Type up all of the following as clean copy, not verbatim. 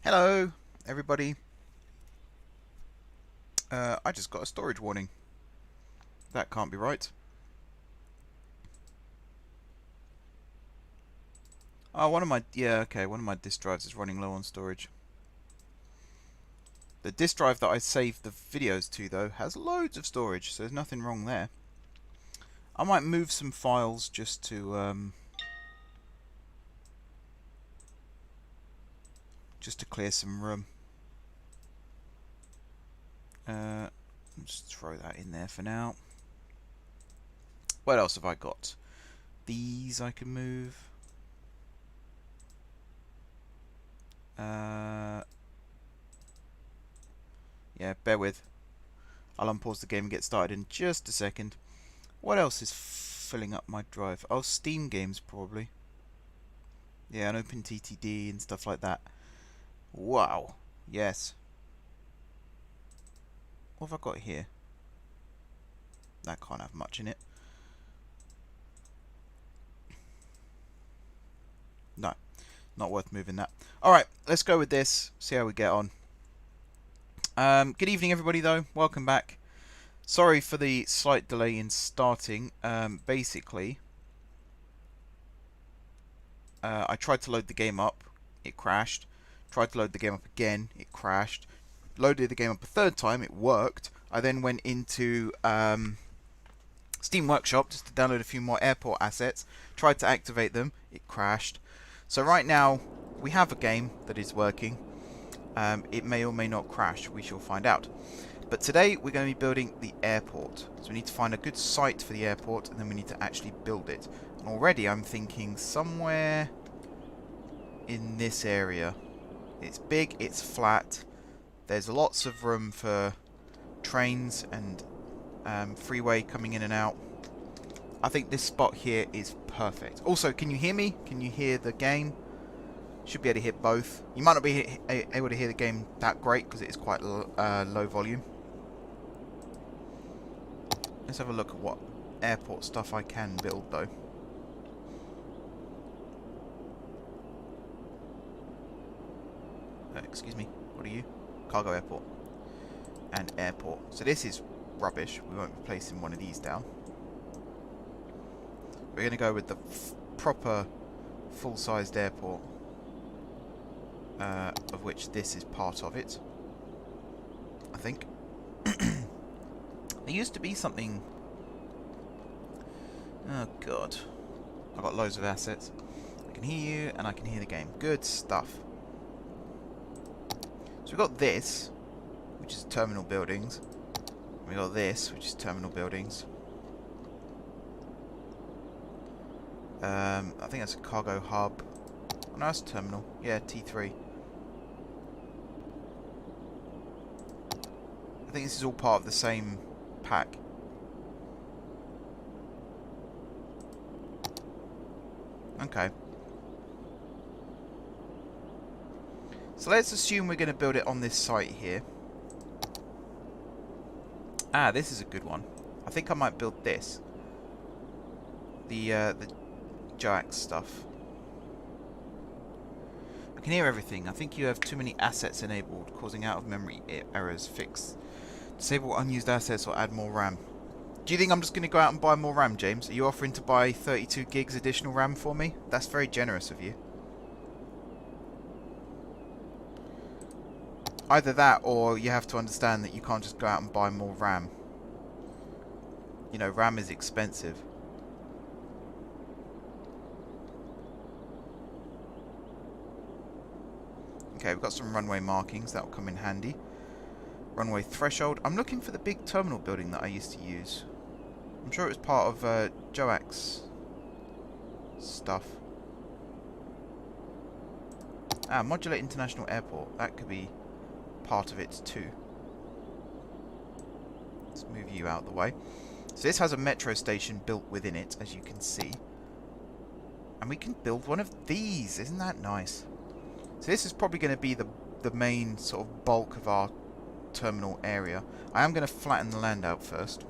Hello, everybody. I just got a storage warning. That can't be right. Oh, one of my disk drives is running low on storage. The disk drive that I saved the videos to, though, has loads of storage, so there's nothing wrong there. I might move some files just to clear some room. Just throw that in there for now. What else have I got? These I can move. Yeah, bear with. I'll unpause the game and get started in just a second. What else is filling up my drive? Oh, Steam games probably. Yeah, and OpenTTD and stuff like that. Wow. Yes. What have I got here? That can't have much in it. No. Not worth moving that. Alright, let's go with this. See how we get on. Good evening, everybody, though. Welcome back. Sorry for the slight delay in starting. Basically, I tried to load the game up. It crashed. Tried to load the game up again. It crashed. Loaded the game up a third time. It worked. I then went into Steam Workshop just to download a few more airport assets. Tried to activate them. It crashed. So right now, we have a game that is working. It may or may not crash. We shall find out. But today, we're going to be building the airport. So we need to find a good site for the airport, and then we need to actually build it. And already, I'm thinking somewhere in this area. It's big, it's flat. There's lots of room for trains and freeway coming in and out. I think this spot here is perfect. Also, can you hear me? Can you hear the game? Should be able to hear both. You might not be able to hear the game that great because it is quite low volume. Let's have a look at what airport stuff I can build, though. Excuse me, what are you? Cargo airport. And airport. So this is rubbish. We won't be placing one of these down. We're going to go with the proper full-sized airport. Of which this is part of it. I think. There used to be something... Oh god. I've got loads of assets. I can hear you and I can hear the game. Good stuff. So we've got this, which is terminal buildings. We've got this, which is terminal buildings. I think that's a cargo hub. Oh, no, that's a terminal. Yeah, T3. I think this is all part of the same pack. Okay. So let's assume we're going to build it on this site here. Ah, this is a good one. I think I might build this. The Jax stuff. I can hear everything. I think you have too many assets enabled, causing out-of-memory errors. Fix. Disable unused assets or add more RAM. Do you think I'm just going to go out and buy more RAM, James? Are you offering to buy 32 gigs additional RAM for me? That's very generous of you. Either that, or you have to understand that you can't just go out and buy more RAM. You know, RAM is expensive. Okay, we've got some runway markings. That will come in handy. Runway threshold. I'm looking for the big terminal building that I used to use. I'm sure it was part of Joax stuff. Ah, Modular International Airport. That could be part of it too. Let's move you out of the way. So this has a metro station built within it, as you can see. And we can build one of these. Isn't that nice? So this is probably going to be the main sort of bulk of our terminal area. I am going to flatten the land out first.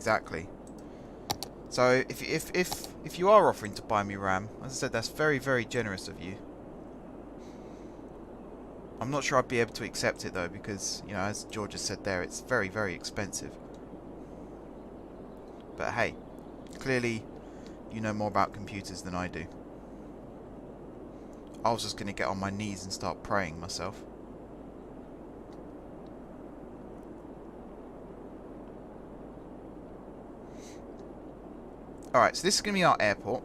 Exactly. So if you are offering to buy me RAM, as I said, that's very, very generous of you. I'm not sure I'd be able to accept it though, because, you know, as George has said there, it's very, very expensive. But hey, clearly you know more about computers than I do. I was just going to get on my knees and start praying myself. Alright, so this is going to be our airport.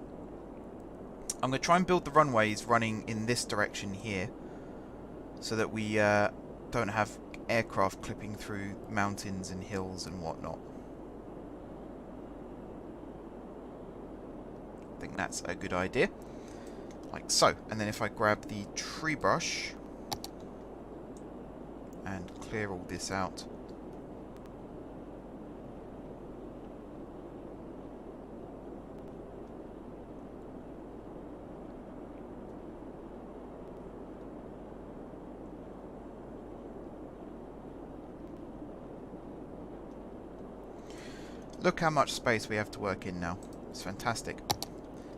I'm going to try and build the runways running in this direction here, so that we don't have aircraft clipping through mountains and hills and whatnot. I think that's a good idea. Like so. And then if I grab the tree brush and clear all this out. Look how much space we have to work in now. It's fantastic.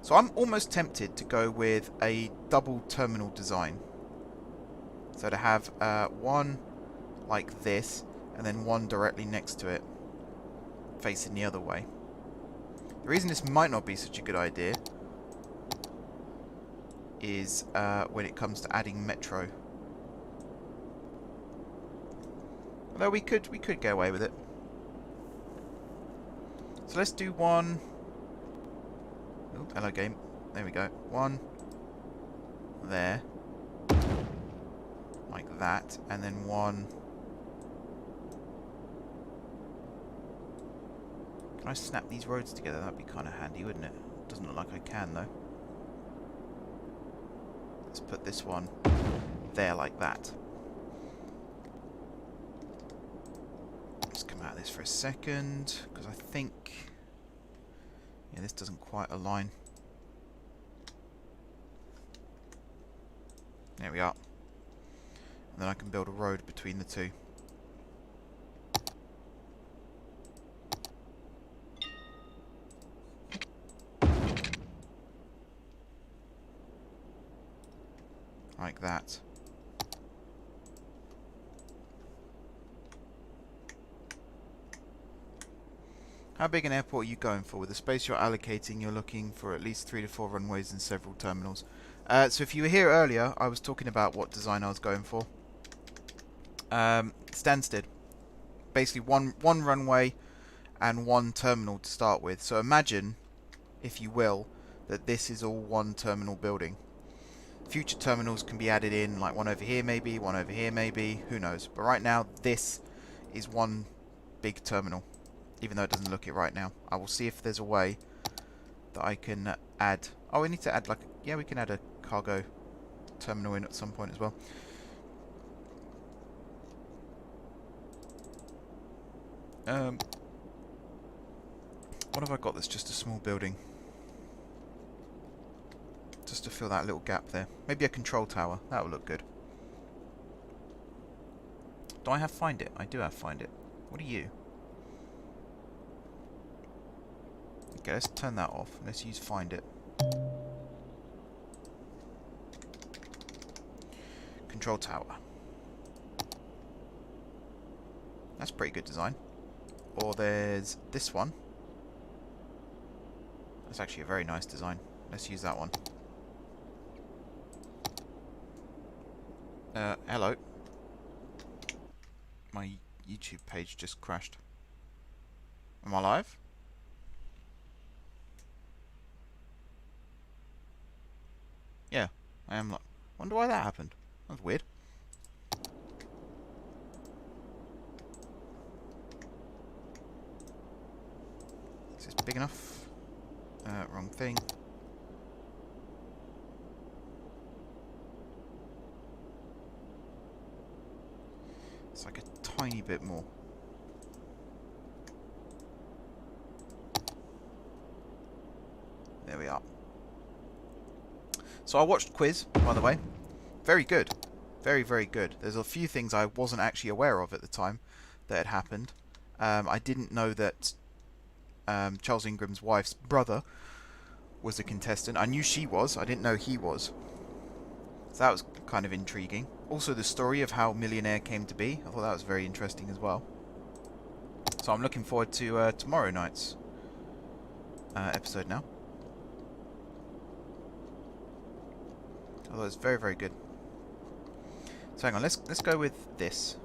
So I'm almost tempted to go with a double terminal design. So to have one like this, and then one directly next to it, facing the other way. The reason this might not be such a good idea is when it comes to adding metro. Although we could get away with it. So let's do one. Oh, hello game. There we go. One there, like that, and then one. Can I snap these roads together? That'd be kind of handy, wouldn't it? Doesn't look like I can though. Let's put this one there like that. Let's come out of this for a second, because I think, yeah, this doesn't quite align. There we are. And then I can build a road between the two. Like that. How big an airport are you going for? With the space you're allocating, you're looking for at least 3 to 4 runways and several terminals. So if you were here earlier, I was talking about what design I was going for. Stansted. Basically one runway and one terminal to start with. So imagine, if you will, that this is all one terminal building. Future terminals can be added in, like one over here maybe, one over here maybe, who knows. But right now, this is one big terminal. Even though it doesn't look it right now. I will see if there's a way that I can add... Oh, we need to add like... Yeah, we can add a cargo terminal in at some point as well. What have I got that's just a small building? Just to fill that little gap there. Maybe a control tower. That would look good. Do I have Find It? I do have Find It. What are you? Okay, let's turn that off. Let's use Find It. Control tower. That's pretty good design. Or there's this one. That's actually a very nice design. Let's use that one. Hello. My YouTube page just crashed. Am I live? Yeah, I am. Wonder why that happened. That's weird. Is this big enough? Wrong thing. It's like a tiny bit more. There we are. So I watched Quiz, by the way. Very good. Very, very good. There's a few things I wasn't actually aware of at the time that had happened. I didn't know that Charles Ingram's wife's brother was a contestant. I knew she was. I didn't know he was. So that was kind of intriguing. Also, the story of how Millionaire came to be. I thought that was very interesting as well. So I'm looking forward to tomorrow night's episode now. Although it's very, very good. So hang on, let's go with this,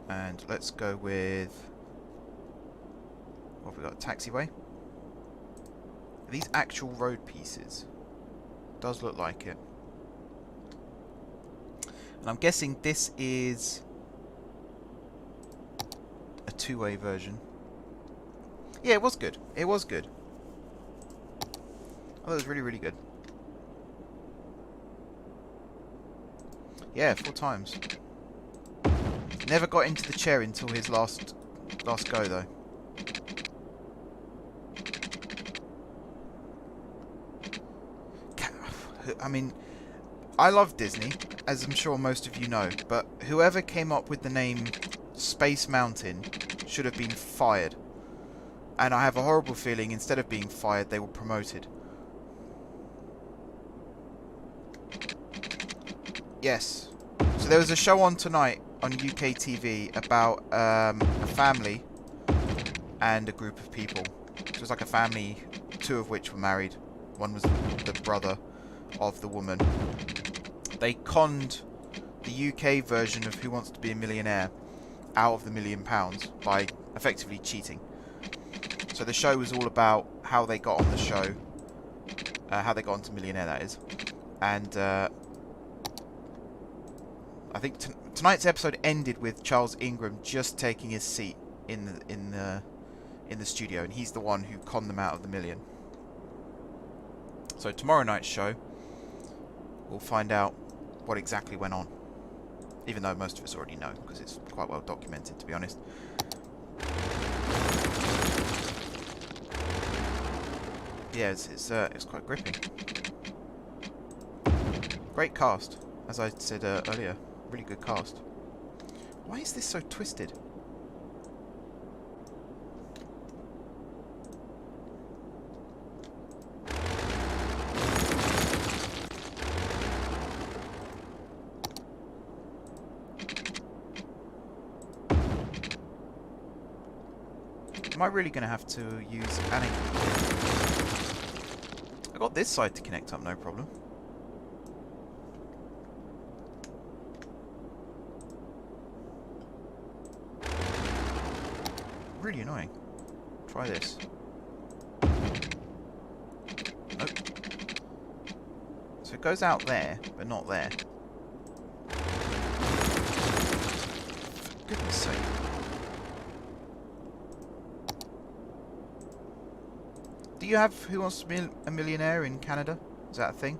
and let's go with what have we got? Taxiway. Are these actual road pieces? Does look like it. And I'm guessing this is a two-way version. Yeah, it was good. It was good. Oh, that was really, really good. Yeah, 4 times. Never got into the chair until his last go, though. I mean, I love Disney, as I'm sure most of you know, but whoever came up with the name Space Mountain should have been fired. And I have a horrible feeling instead of being fired, they were promoted. Yes. So there was a show on tonight on UK TV about a family and a group of people. So it was like a family, 2 of which were married. One was the brother of the woman. They conned the UK version of Who Wants to Be a Millionaire out of the £1 million by effectively cheating. So the show was all about how they got on the show, how they got onto Millionaire, that is. And I think tonight's episode ended with Charles Ingram just taking his seat in the studio, and he's the one who conned them out of the $1 million. So tomorrow night's show, we'll find out what exactly went on. Even though most of us already know, because it's quite well documented, to be honest. Yeah, it's quite gripping. Great cast, as I said earlier. Really good cast. Why is this so twisted? Am I really going to have to use Anarchy? I got this side to connect up, no problem. Really annoying. Try this. Nope. So it goes out there, but not there. For goodness sake. Do you have Who Wants to Be a Millionaire in Canada? Is that a thing?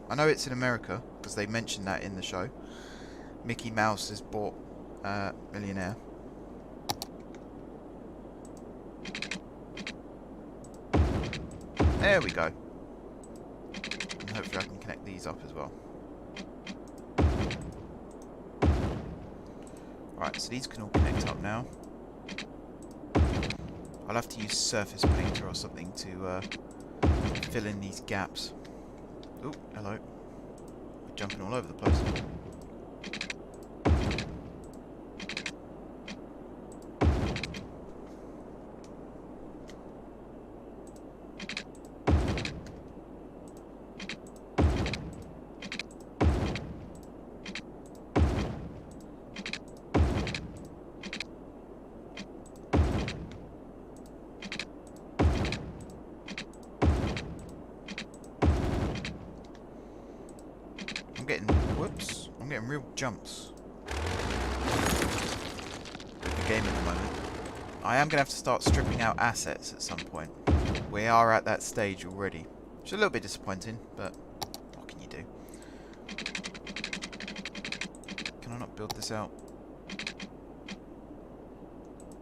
I know it's in America, because they mentioned that in the show. Mickey Mouse has bought Millionaire. There we go. And hopefully I can connect these up as well. Right, so these can all connect up now. I'll have to use Surface Painter or something to fill in these gaps. Oh, hello. We're jumping all over the place. I'm getting real jumps with the game at the moment. I am going to have to start stripping out assets at some point. We are at that stage already. Which is a little bit disappointing, but what can you do? Can I not build this out?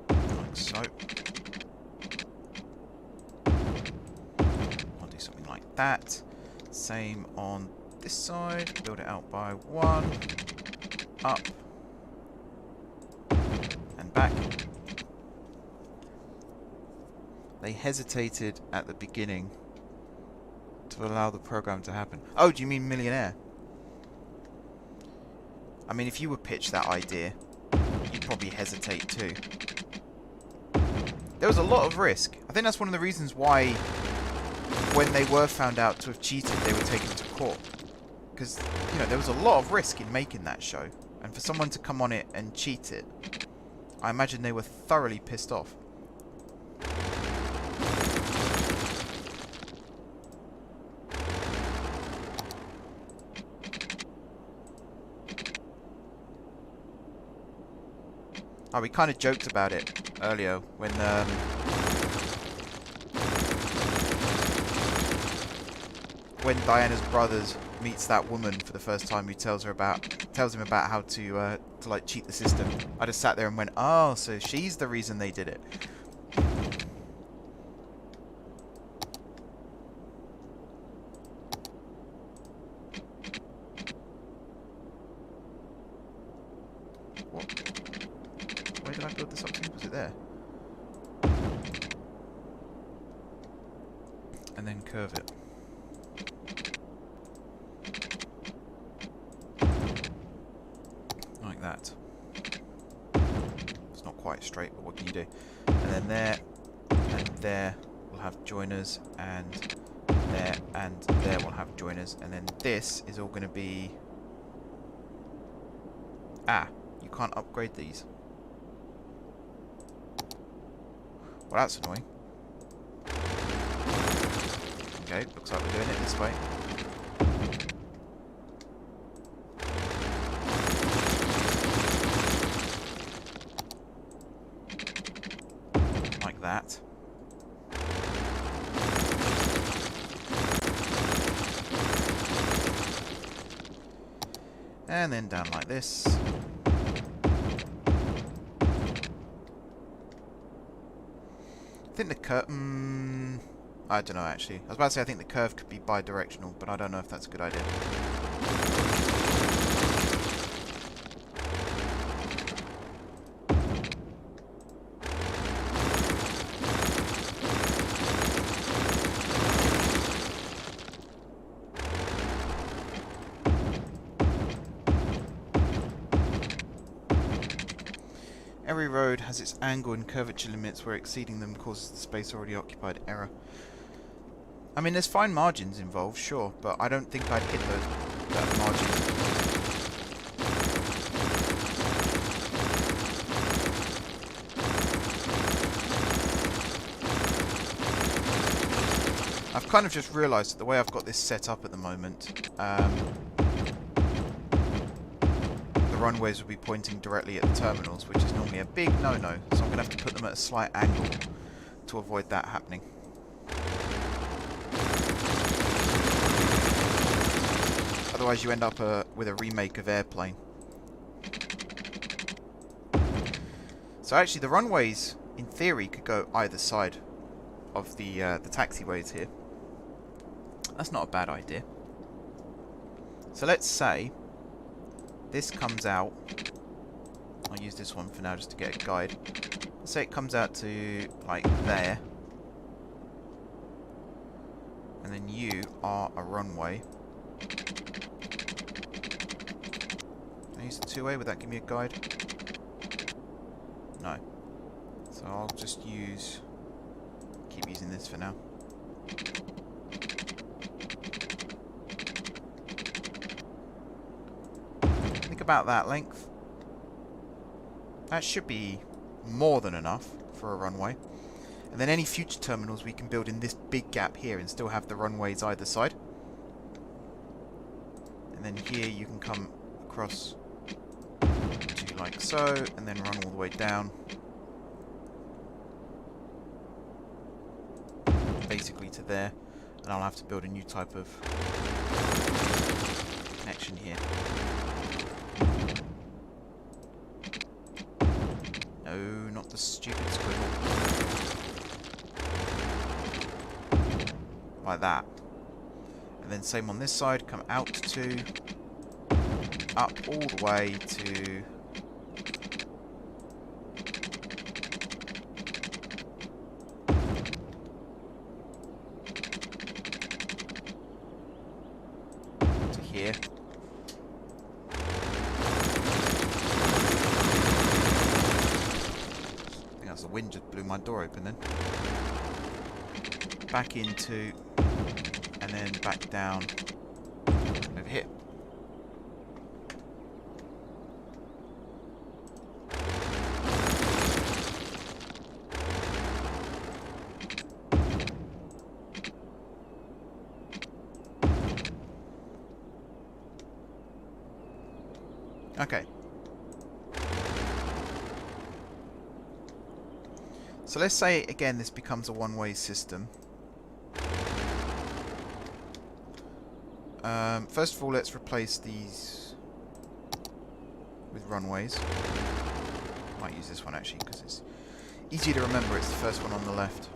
Like so. I'll do something like that. Same on this side, build it out by 1, up, and back. They hesitated at the beginning to allow the program to happen. Oh, do you mean millionaire? I mean, if you were pitched that idea, you'd probably hesitate too. There was a lot of risk. I think that's one of the reasons why, when they were found out to have cheated, they were taken to court. Because, you know, there was a lot of risk in making that show. And for someone to come on it and cheat it, I imagine they were thoroughly pissed off. Oh, we kind of joked about it earlier when Diana's brothers meets that woman for the first time who tells him about how to like cheat the system. I just sat there and went, oh, so she's the reason they did it. Where did I build this up to? Was it there? And then curve it. Like that. It's not quite straight, but what can you do? And then there and there we'll have joiners, and there we'll have joiners, and then this is all going to be... Ah, you can't upgrade these. Well, that's annoying. Okay, looks like we're doing it this way. Like that. And then down like this. I think the curve... I don't know, actually. I was about to say I think the curve could be bi-directional, but I don't know if that's a good idea. Every road has its angle and curvature limits where exceeding them causes the space already occupied error. I mean, there's fine margins involved, sure, but I don't think I'd hit that margin. I've kind of just realised that the way I've got this set up at the moment, the runways will be pointing directly at the terminals, which is normally a big no-no, so I'm going to have to put them at a slight angle to avoid that happening. Otherwise you end up with a remake of Airplane. So actually the runways, in theory, could go either side of the taxiways here. That's not a bad idea. So let's say this comes out. I'll use this one for now just to get a guide. Let's say it comes out to like there. And then you are a runway. Can I use the two-way? Would that give me a guide? No. So I'll just keep using this for now. Think about that length. That should be more than enough for a runway. And then any future terminals we can build in this big gap here and still have the runways either side. And then here you can come across to like so, and then run all the way down. Basically to there. And I'll have to build a new type of connection here. No, not the stupid squiggle. Like that. And then same on this side, come out to, up all the way to, here. I think that's the wind just blew my door open then. Back into, and then back down over here. Okay. So let's say, again, this becomes a one-way system. First of all, let's replace these with runways. Might use this one, actually, because it's easy to remember. It's the first one on the left.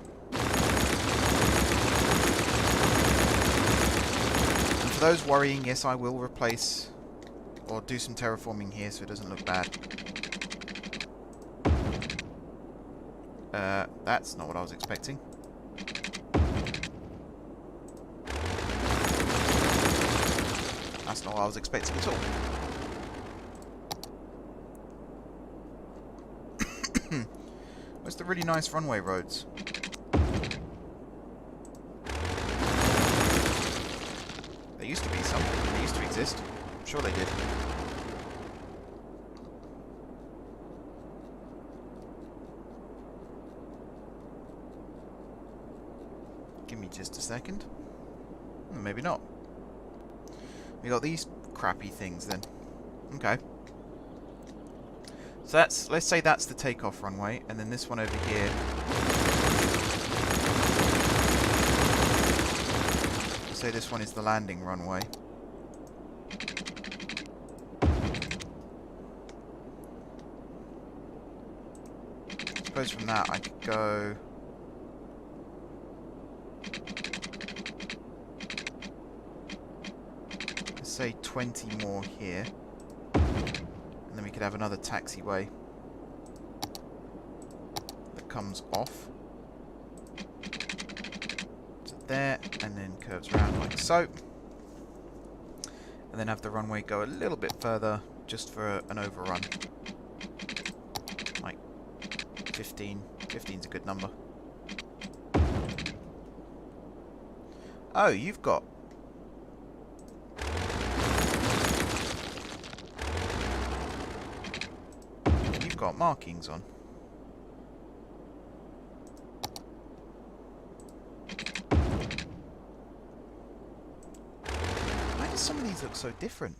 And for those worrying, yes, I will replace or do some terraforming here so it doesn't look bad. That's not what I was expecting. That's not what I was expecting at all. Where's the really nice runway roads? There used to be some. They used to exist. I'm sure they did. Give me just a second. Maybe not. We got these crappy things then. Okay. So that's, let's say that's the takeoff runway, and then this one over here. Let's say this one is the landing runway. I suppose from that I could go. Say 20 more here, and then we could have another taxiway that comes off to there and then curves around like so, and then have the runway go a little bit further just for an overrun, like 15. 15's a good number. Oh, you've got markings on. Why do some of these look so different?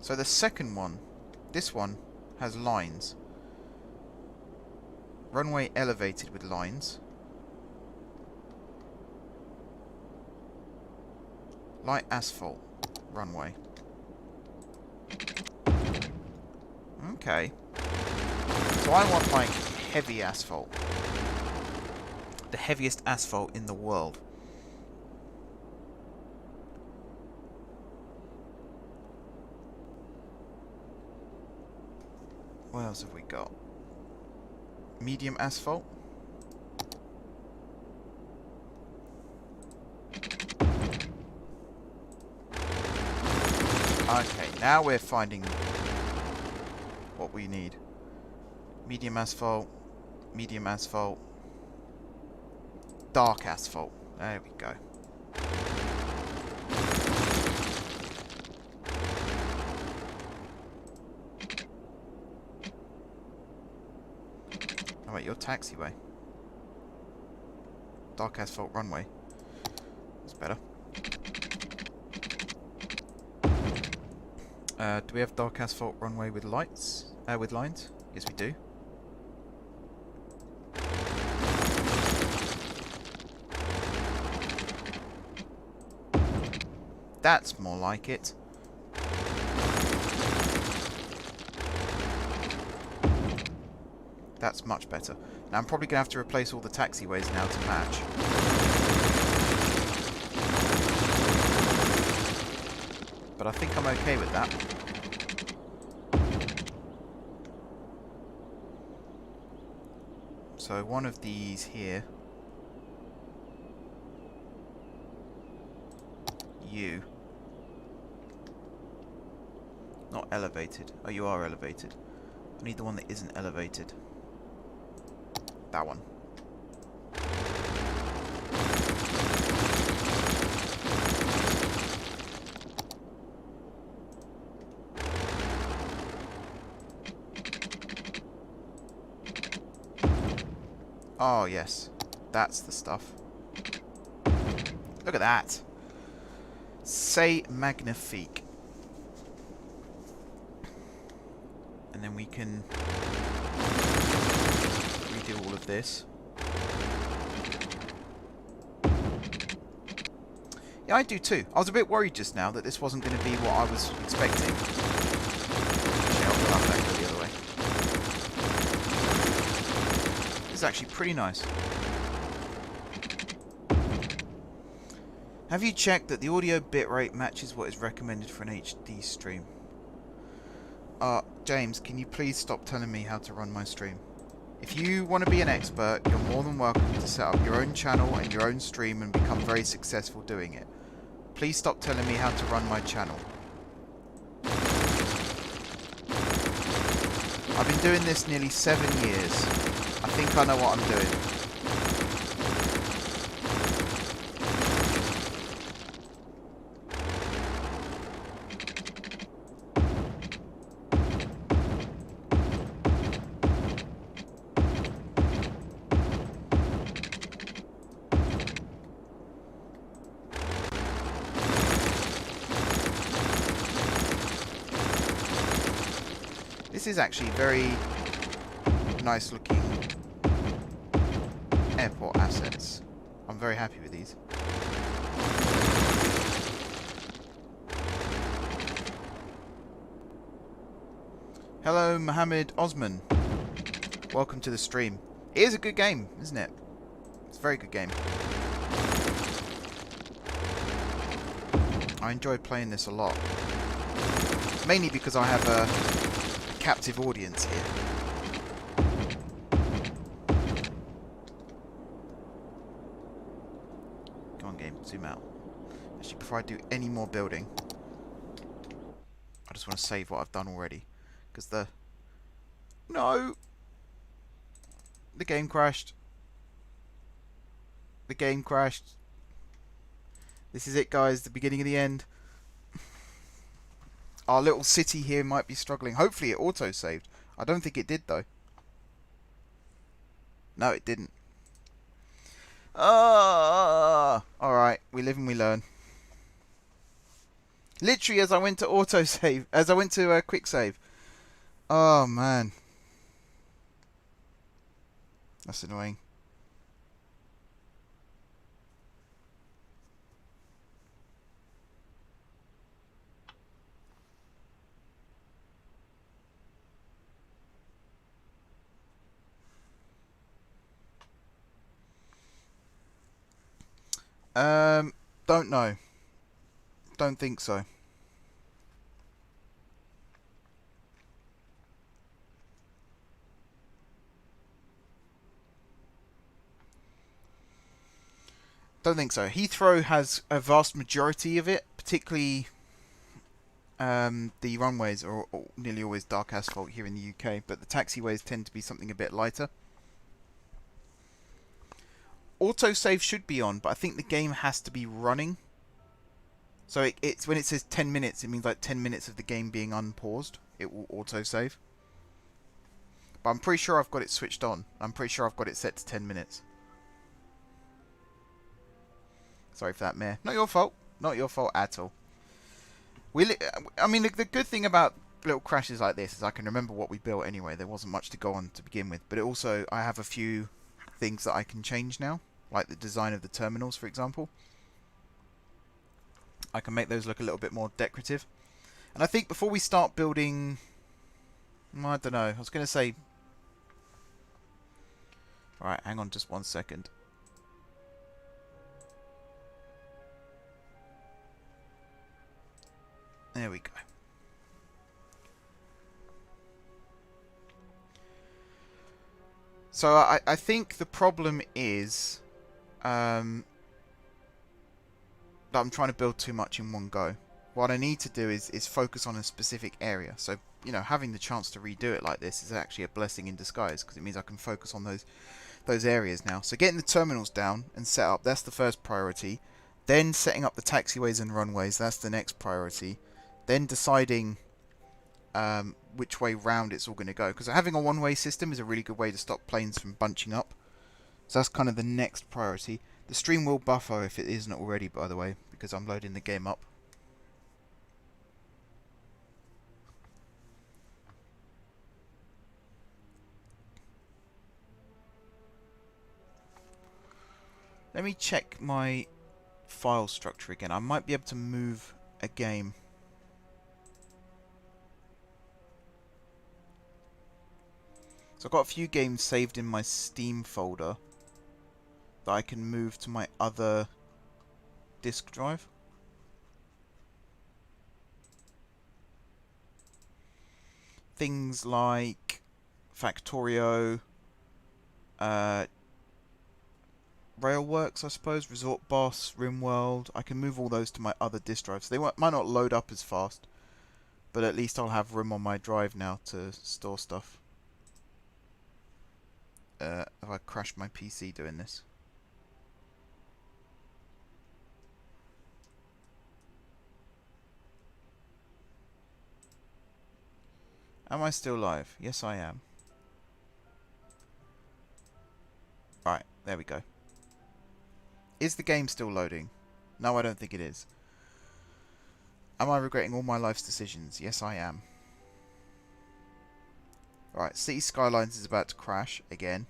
So the second one, this one, has lines. Runway elevated with lines. Light asphalt runway. Okay. So I want, like, heavy asphalt. The heaviest asphalt in the world. What else have we got? Medium asphalt. Okay, now we're finding what we need. Medium asphalt, dark asphalt. There we go. Oh wait, your taxiway. Dark asphalt runway. That's better. Do we have dark asphalt runway with lights? With lines? Yes, we do. That's more like it. That's much better. Now I'm probably going to have to replace all the taxiways now to match. But I think I'm okay with that. So one of these here. you. Not elevated. Oh, you are elevated. I need the one that isn't elevated. That one. Oh, yes. That's the stuff. Look at that. C'est magnifique. And then we can redo all of this. Yeah, I do too. I was a bit worried just now that this wasn't going to be what I was expecting. Actually, I'll go back the other way. This is actually pretty nice. Have you checked that the audio bitrate matches what is recommended for an HD stream? James, can you please stop telling me how to run my stream? If you want to be an expert, you're more than welcome to set up your own channel and your own stream and become very successful doing it. Please stop telling me how to run my channel. I've been doing this nearly 7 years. I think I know what I'm doing. This is actually very nice looking airport assets. I'm very happy with these. Hello, Mohammed Osman. Welcome to the stream. It is a good game, isn't it? It's a very good game. I enjoy playing this a lot. Mainly because I have a captive audience here. Come on, game, zoom out. Actually, before I do any more building, I just want to save what I've done already. Because No! The game crashed. The game crashed. This is it, guys, the beginning of the end. Our little city here might be struggling. Hopefully it auto-saved. I don't think it did, though. No, it didn't. Alright, we live and we learn. Literally as I went to auto-save, as I went to quick save. Oh, man. That's annoying. Don't know. Don't think so. Don't think so. Heathrow has a vast majority of it, particularly the runways are nearly always dark asphalt here in the UK, but the taxiways tend to be something a bit lighter. Autosave should be on, but I think the game has to be running. So it's when it says 10 minutes, it means like 10 minutes of the game being unpaused. It will autosave. But I'm pretty sure I've got it switched on. I'm pretty sure I've got it set to 10 minutes. Sorry for that, Mayor. Not your fault. Not your fault at all. I mean, the good thing about little crashes like this is I can remember what we built anyway. There wasn't much to go on to begin with. But it also, I have a few things that I can change now. Like the design of the terminals, for example. I can make those look a little bit more decorative. And I think before we start building... I don't know. I was going to say... Alright, hang on just 1 second. There we go. So I think the problem is... that I'm trying to build too much in one go. What I need to do is focus on a specific area. So, you know, having the chance to redo it like this is actually a blessing in disguise, because it means I can focus on those areas now. So getting the terminals down and set up, that's the first priority. Then setting up the taxiways and runways, that's the next priority. Then deciding which way round it's all going to go, because having a one-way system is a really good way to stop planes from bunching up. So that's kind of the next priority. The stream will buffer if it isn't already, by the way, because I'm loading the game up. Let me check my file structure again. I might be able to move a game. So I've got a few games saved in my Steam folder that I can move to my other disk drive. Things like Factorio, Railworks, I suppose, Resort Boss, RimWorld. I can move all those to my other disk drives. They might not load up as fast, but at least I'll have room on my drive now to store stuff. Have I crashed my PC doing this? Am I still live? Yes, I am. Right, there we go. Is the game still loading? No, I don't think it is. Am I regretting all my life's decisions? Yes, I am. Right, City Skylines is about to crash again.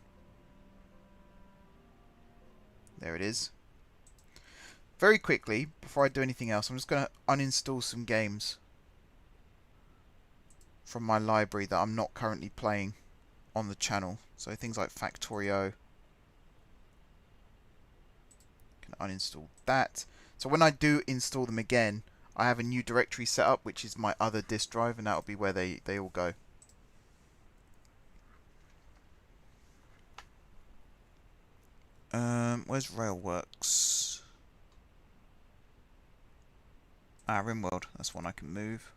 There it is. Very quickly, before I do anything else, I'm just going to uninstall some games from my library that I'm not currently playing on the channel. So things like Factorio. Can uninstall that. So when I do install them again, I have a new directory set up, which is my other disk drive, and that'll be where they all go. Where's Railworks? Ah, RimWorld. That's one I can move.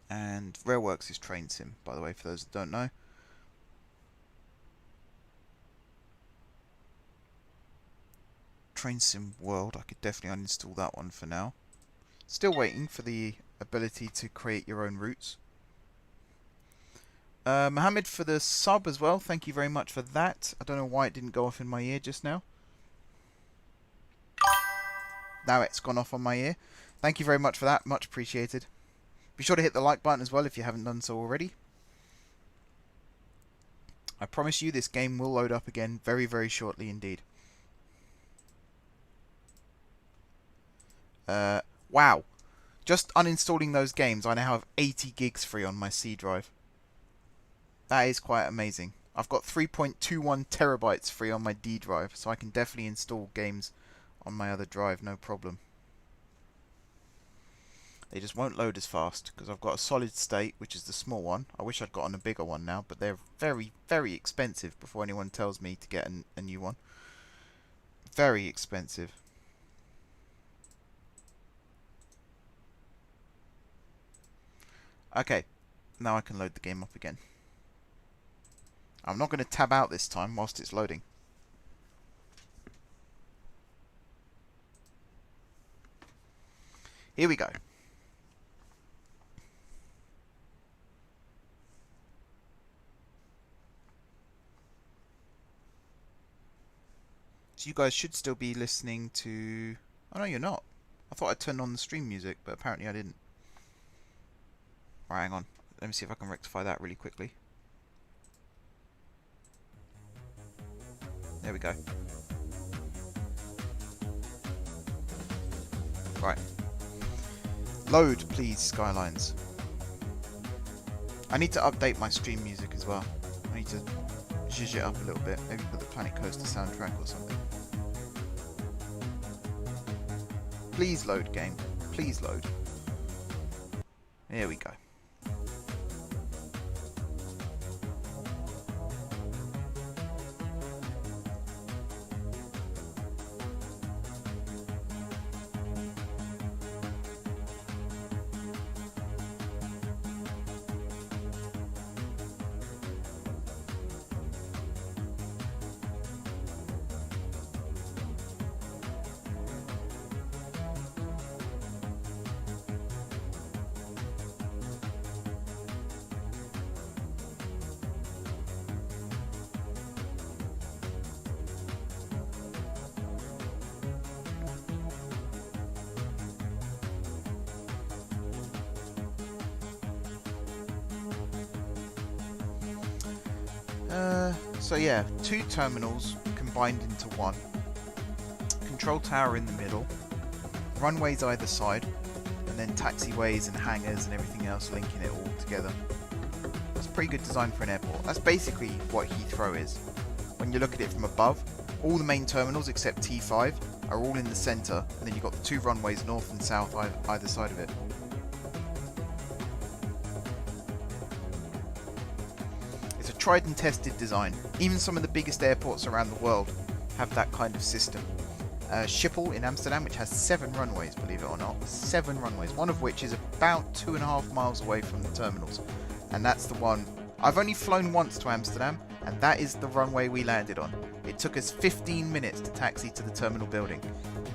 And Railworks is Train Sim, by the way, for those that don't know. Train Sim World, I could definitely uninstall that one for now. Still waiting for the ability to create your own routes. Mohammed for the sub as well, thank you very much for that. I don't know why it didn't go off in my ear just now. Now it's gone off on my ear. Thank you very much for that, much appreciated. Be sure to hit the like button as well if you haven't done so already. I promise you this game will load up again very, very shortly indeed. Wow. Just uninstalling those games, I now have 80 gigs free on my C drive. That is quite amazing. I've got 3.21 terabytes free on my D drive, so I can definitely install games on my other drive, no problem. They just won't load as fast, because I've got a solid state, which is the small one. I wish I'd gotten a bigger one now, but they're very, very expensive before anyone tells me to get a new one. Very expensive. Okay, now I can load the game up again. I'm not going to tab out this time whilst it's loading. Here we go. So you guys should still be listening to... Oh no, you're not. I thought I turned on the stream music, but apparently I didn't. Right, hang on. Let me see if I can rectify that really quickly. There we go. Right. Load, please, Skylines. I need to update my stream music as well. I need to zhuzh it up a little bit. Maybe put the Planet Coaster soundtrack or something. Please load, game. Please load. Here we go. So yeah, 2 terminals combined into one. Control tower in the middle. Runways either side. And then taxiways and hangars and everything else linking it all together. That's a pretty good design for an airport. That's basically what Heathrow is. When you look at it from above, all the main terminals except T5 are all in the centre, and then you've got the 2 runways north and south either side of it. It's a tried and tested design. Even some of the biggest airports around the world have that kind of system. Schiphol in Amsterdam, which has 7 runways, believe it or not. 7 runways, one of which is about 2.5 miles away from the terminals. And that's the one... I've only flown once to Amsterdam, and that is the runway we landed on. It took us 15 minutes to taxi to the terminal building.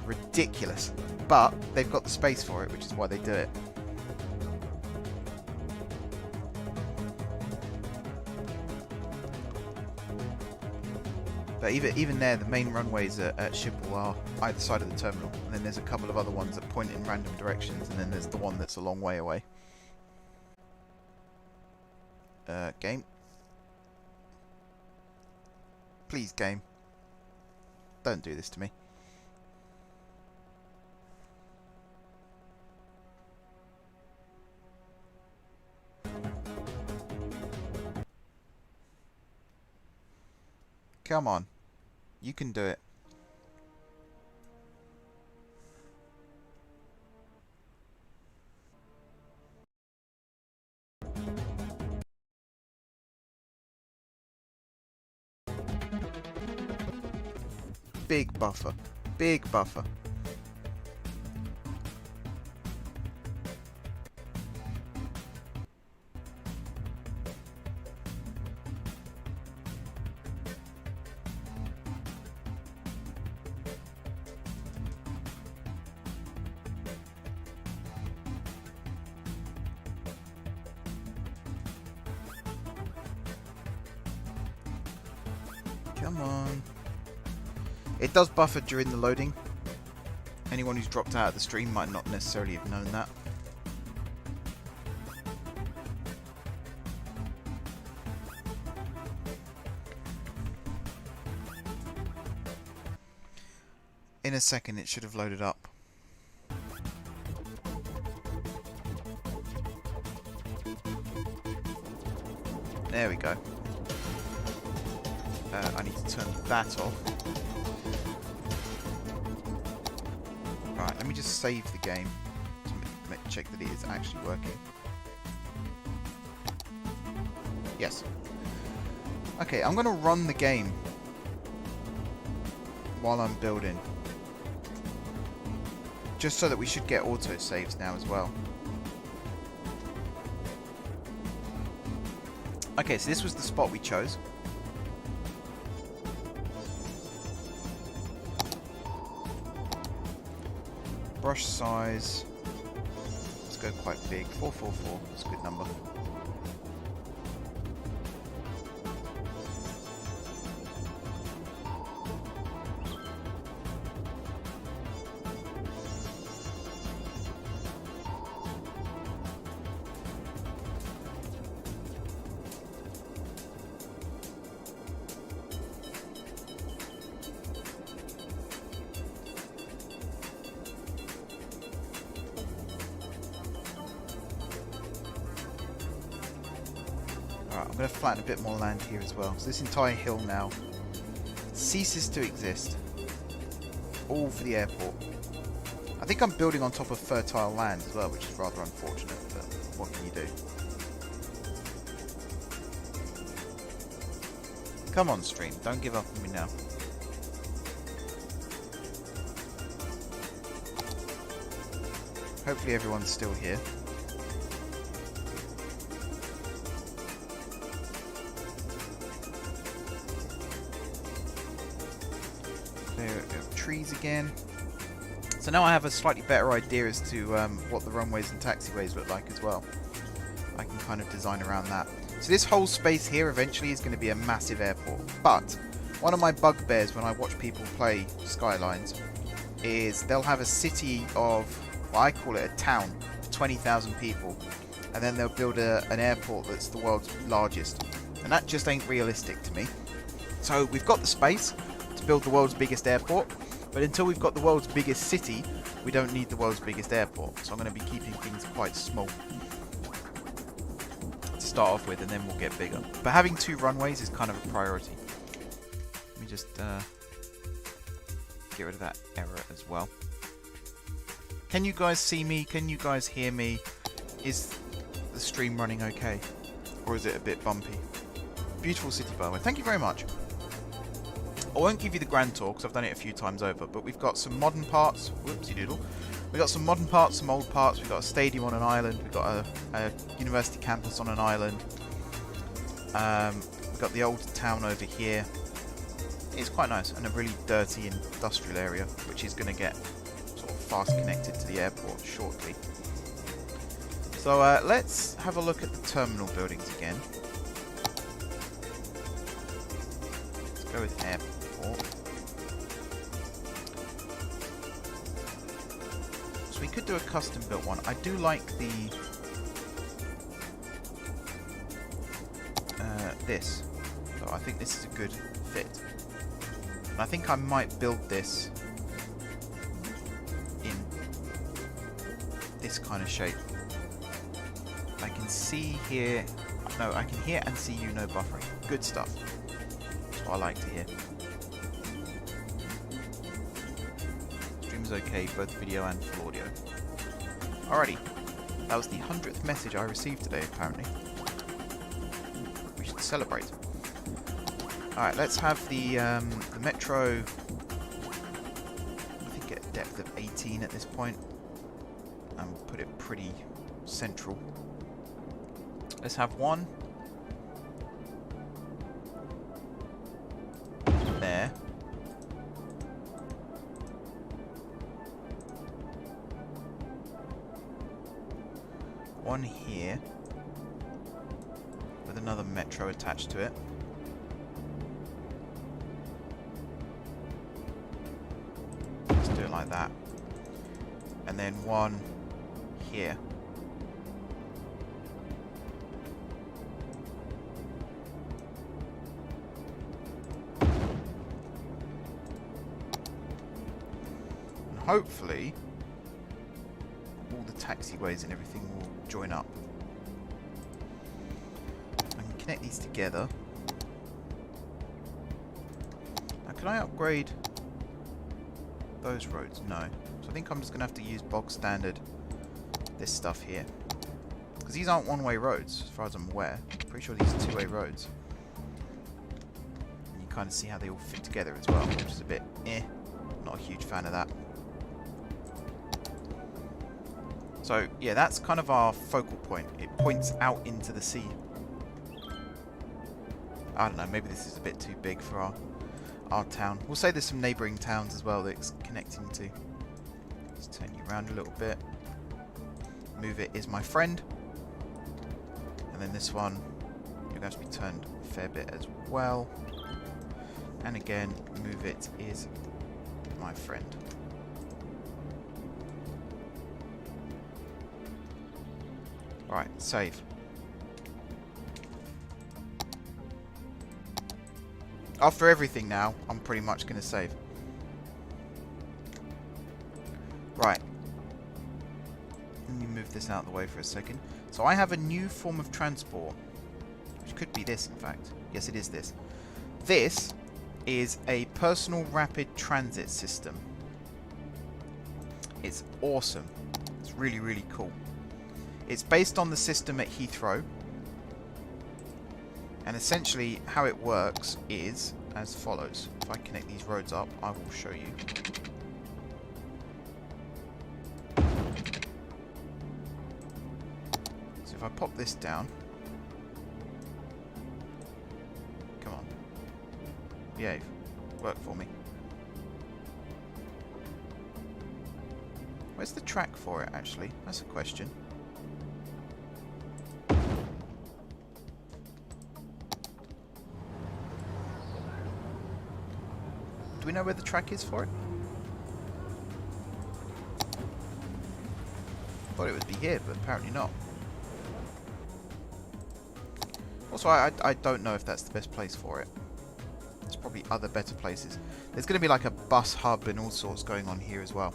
Ridiculous. But they've got the space for it, which is why they do it. But even there, the main runways at Schiphol are either side of the terminal. And then there's a couple of other ones that point in random directions, and then there's the one that's a long way away. Game. Please, game. Don't do this to me. Come on. You can do it. Big buffer. Big buffer. Come on. It does buffer during the loading. Anyone who's dropped out of the stream might not necessarily have known that. In a second it should have loaded up. There we go. I need to turn that off. Right, let me just save the game to check that it is actually working. Yes. Okay, I'm going to run the game while I'm building. Just so that we should get auto saves now as well. Okay, so this was the spot we chose. Brush size, let's go quite big, 444, that's a good number. Alright, I'm going to flatten a bit more land here as well. So this entire hill now ceases to exist. All for the airport. I think I'm building on top of fertile land as well, which is rather unfortunate, but what can you do? Come on, stream, don't give up on me now. Hopefully everyone's still here. Trees again. So now I have a slightly better idea as to what the runways and taxiways look like as well. I can kind of design around that. So this whole space here eventually is going to be a massive airport. But one of my bugbears when I watch people play Skylines is they'll have a city of, well, I call it a town, 20,000 people. And then they'll build an airport that's the world's largest. And that just ain't realistic to me. So we've got the space to build the world's biggest airport, but until we've got the world's biggest city, we don't need the world's biggest airport. So I'm going to be keeping things quite small to start off with, and then we'll get bigger. But having 2 runways is kind of a priority. Let me just get rid of that error as well. Can you guys see me? Can you guys hear me? Is the stream running okay? Or is it a bit bumpy? Beautiful city, by the way. Thank you very much. I won't give you the grand tour because I've done it a few times over, but we've got some modern parts. Whoopsie doodle. We've got some modern parts, some old parts. We've got a stadium on an island. We've got a university campus on an island. We've got the old town over here. It's quite nice, and a really dirty industrial area, which is going to get sort of fast connected to the airport shortly. So let's have a look at the terminal buildings again. Let's go with airport. So we could do a custom built one. I do like the this. So I think this is a good fit. And I think I might build this in this kind of shape. I can see here. No, I can hear and see you, no buffering. Good stuff. That's what I like to hear. Stream's okay, both video and full audio. Alrighty. That was the 100th message I received today, apparently. We should celebrate. Alright, let's have the metro, I think, at a depth of 18 at this point, and we'll put it pretty central. Let's have one there. One here with another metro attached to it. Let's do it like that. And then one here. And hopefully all the taxiways and everything will join up. I can connect these together. Now, can I upgrade those roads? No. So I think I'm just going to have to use bog standard this stuff here. Because these aren't one-way roads, as far as I'm aware. I'm pretty sure these are two-way roads. And you kind of see how they all fit together as well, which is a bit not a huge fan of that. So, yeah, that's kind of our focal point. It points out into the sea. I don't know, maybe this is a bit too big for our town. We'll say there's some neighbouring towns as well that it's connecting to. Let's turn you around a little bit. Move it is my friend. And then this one, you're going to be turned a fair bit as well. And again, move it is my friend. Alright, save. After everything now, I'm pretty much going to save. Right. Let me move this out of the way for a second. So I have a new form of transport. Which could be this, in fact. Yes, it is this. This is a personal rapid transit system. It's awesome. It's really, really cool. It's based on the system at Heathrow. And essentially how it works is as follows. If I connect these roads up, I will show you. So if I pop this down. Come on. Behave. Work for me. Where's the track for it, actually? That's a question. Do we know where the track is for it? Thought it would be here, but apparently not. Also, I don't know if that's the best place for it. There's probably other better places. There's going to be like a bus hub and all sorts going on here as well.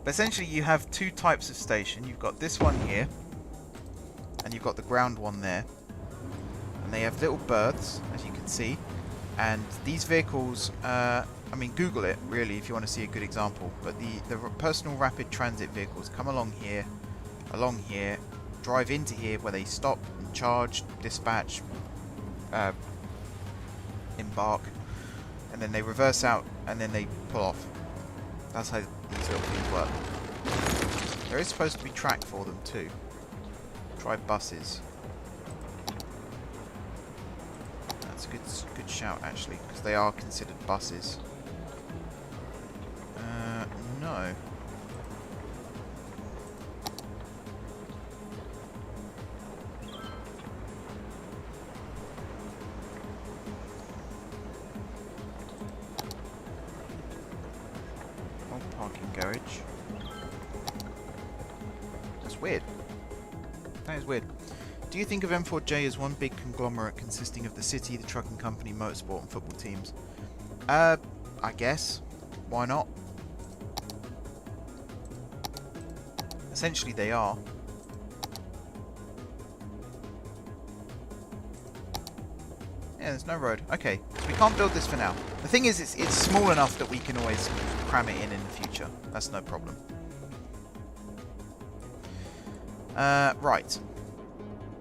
But essentially you have two types of station. You've got this one here, and you've got the ground one there. And they have little berths, as you can see. And these vehicles, I mean, Google it, really, if you want to see a good example. But the personal rapid transit vehicles come along here, drive into here where they stop and charge, dispatch, embark, and then they reverse out and then they pull off. That's how these little things work. There is supposed to be track for them too. Try buses. That's a good shout actually, because they are considered buses. No. Parking garage. That's weird. That is weird. Do you think of M4J as one big conglomerate consisting of the city, the trucking company, motorsport and football teams? I guess. Why not? Essentially they are. Yeah, there's no road. Okay, so we can't build this for now. The thing is, it's small enough that we can always cram it in the future. That's no problem. Right.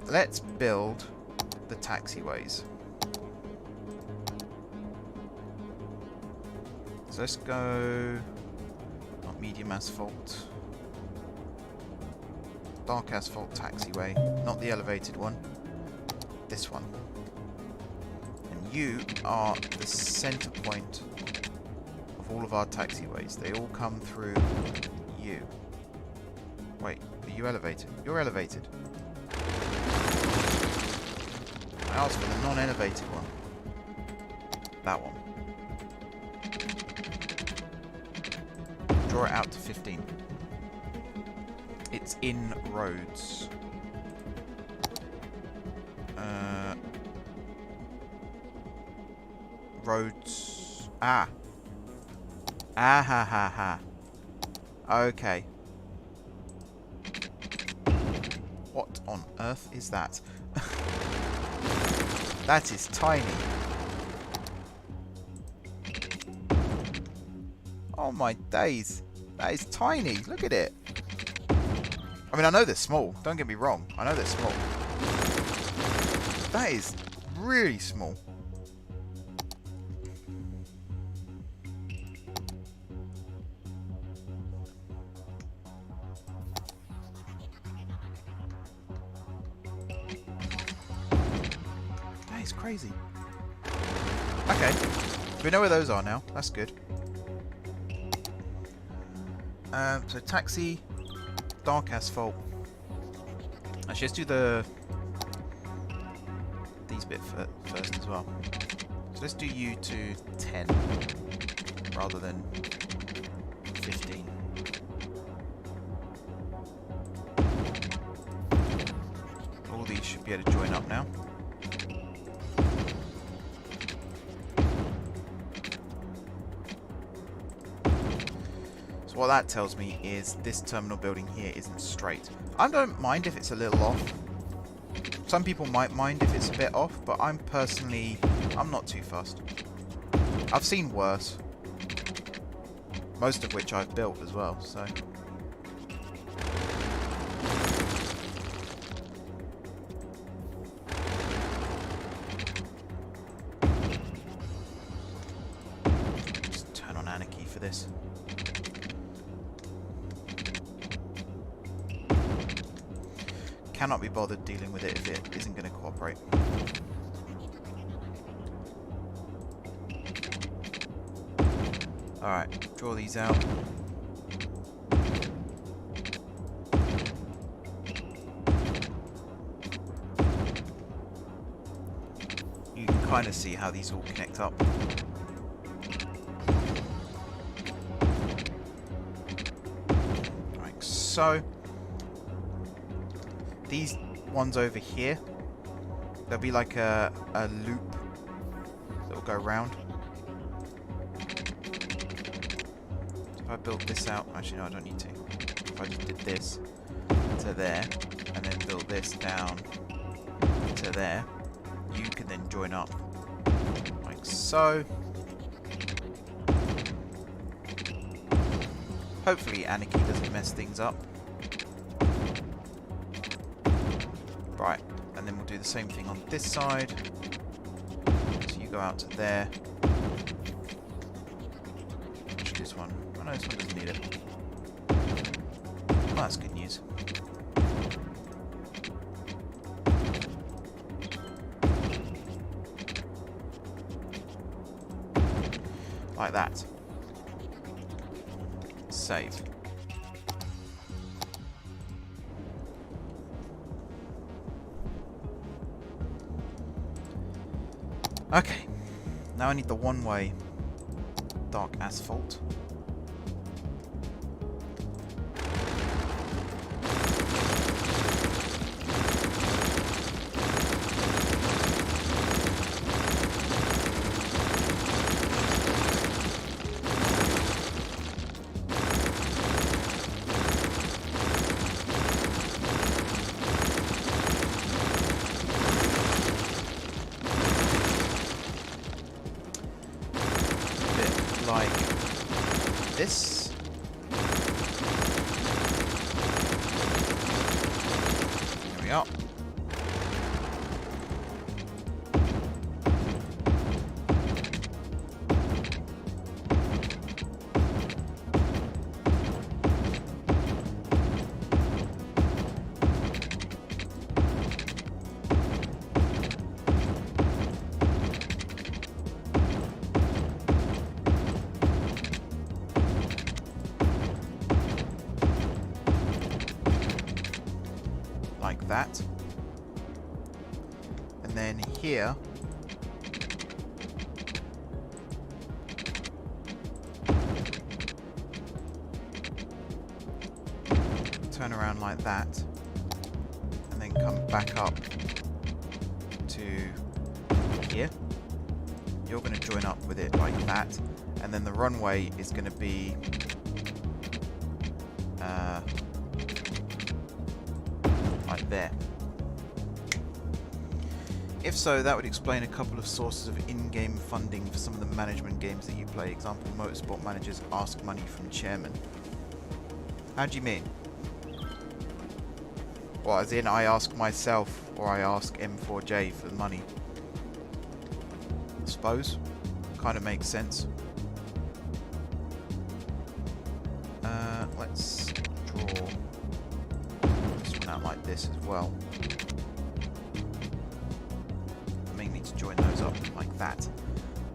Let's build the taxiways. So let's go... not medium asphalt. Dark asphalt taxiway. Not the elevated one. This one. You are the center point of all of our taxiways. They all come through you. Wait, are you elevated? You're elevated. I asked for the non-elevated one. That one. Draw it out to 15. It's in roads. Roads. Ah ha ha ha. Okay. What on earth is that? That is tiny. Oh my days. That is tiny. Look at it. I mean, I know they're small. Don't get me wrong. I know they're small. That is really small. That is crazy. Okay. We know where those are now. That's good. So taxi, dark asphalt. Actually, let's do these bit first as well. So let's do you to 10 rather than 15. All these should be able to join up now. So what that tells me is this terminal building here isn't straight. I don't mind if it's a little off. Some people might mind if it's a bit off, but I'm not too fussed. I've seen worse. Most of which I've built as well, so... just turn on anarchy for this. Cannot be bothered dealing with it if it isn't going to cooperate. Alright, draw these out. You can kind of see how these all connect up. Like so. These ones over here, there'll be like a loop that will go round. So if I build this out, actually no, I don't need to. If I just did this to there, and then build this down to there, you can then join up like so. Hopefully Anarchy doesn't mess things up. Right, and then we'll do the same thing on this side. So you go out to there. Actually, this one. Oh no, this one doesn't need it. Oh, that's good news. Like that. Save. Okay, now I need the one-way dark asphalt. Like this. There we are. Like that. And then here turn around like that and then come back up to here. You're going to join up with it like that, and then the runway is going to be like there. If so, that would explain a couple of sources of in-game funding for some of the management games that you play. Example, motorsport managers ask money from chairman. How do you mean? Well, as in I ask myself, or I ask M4J for the money? I suppose. Kind of makes sense. Let's draw this one out like this as well. I may need to join those up like that.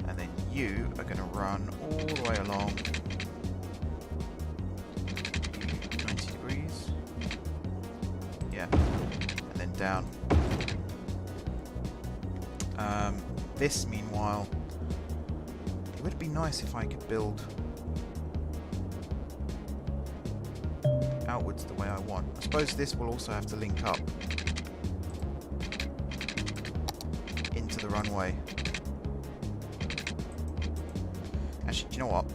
And then you are going to run all the way along 90 degrees. Yeah. And then down. This, meanwhile, it would be nice if I could build outwards the way I want. I suppose this will also have to link up into the runway. Actually, do you know what?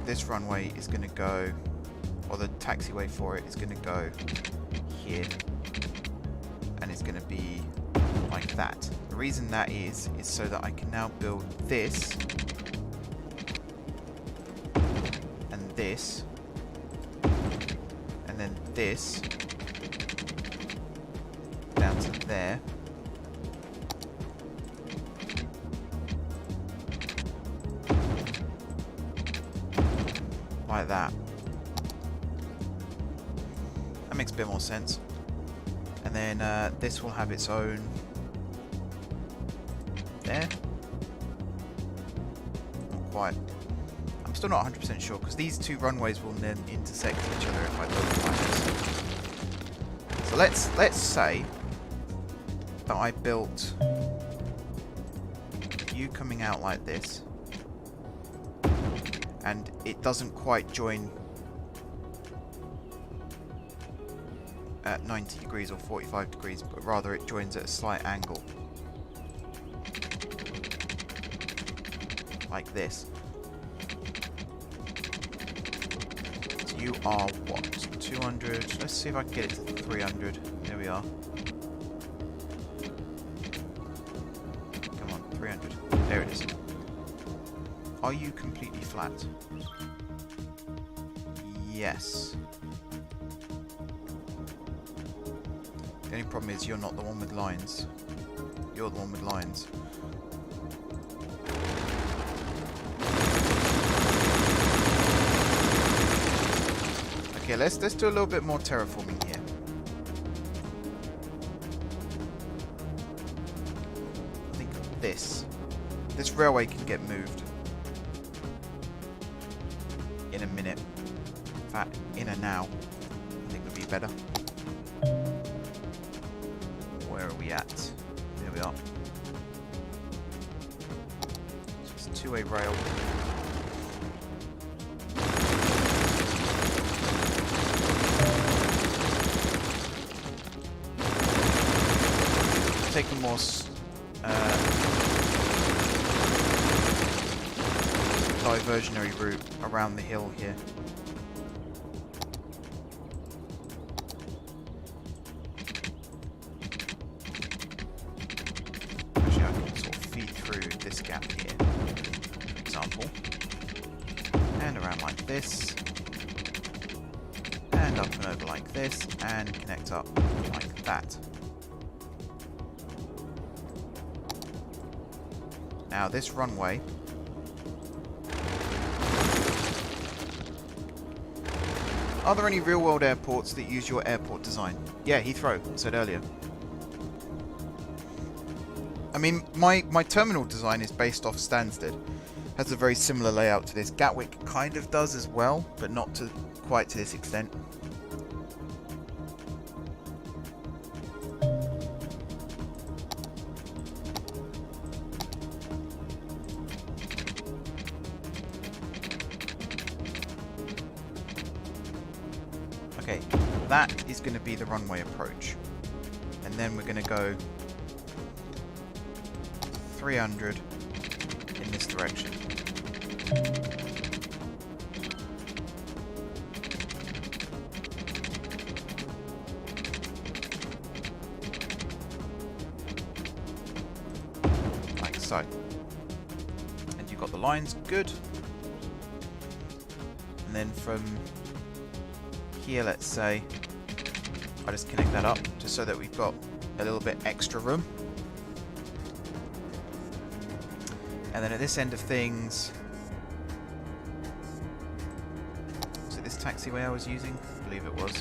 This runway is going to go, or the taxiway for it is going to go here, and it's going to be like that. The reason that is so that I can now build this and this and then this down to there, like that. That makes a bit more sense. And then this will have its own there. Not quite. I'm still not 100% sure, because these two runways will then intersect each other if I build them like this. So let's say that I built you coming out like this, and it doesn't quite join at 90 degrees or 45 degrees, but rather it joins at a slight angle. Like this. So you are what? 200. Let's see if I can get it to 300. There we are. Come on, 300. There it is. Are you completely flat? Yes. The only problem is you're not the one with lines. You're the one with lines. Okay, let's do a little bit more terraforming here. I think this railway can get moved in a minute. In fact, in a now, I think would be better. Where are we at? There we are. So it's a two-way rail. Take a more diversionary route around the hill here. Actually, I can sort of feed through this gap here, for example, and around like this, and up and over like this, and connect up like that. Now this runway are there any real world airports that use your airport design? Yeah, Heathrow, I said earlier. I mean, my terminal design is based off Stansted. Has a very similar layout to this. Gatwick kind of does as well, but not to quite to this extent. Okay, that is going to be the runway approach. And then we're going to go 300 in this direction. Like so. And you've got the lines, good. And then from here, let's say, I'll just connect that up just so that we've got a little bit extra room. And then at this end of things, was it this taxiway I was using? I believe it was.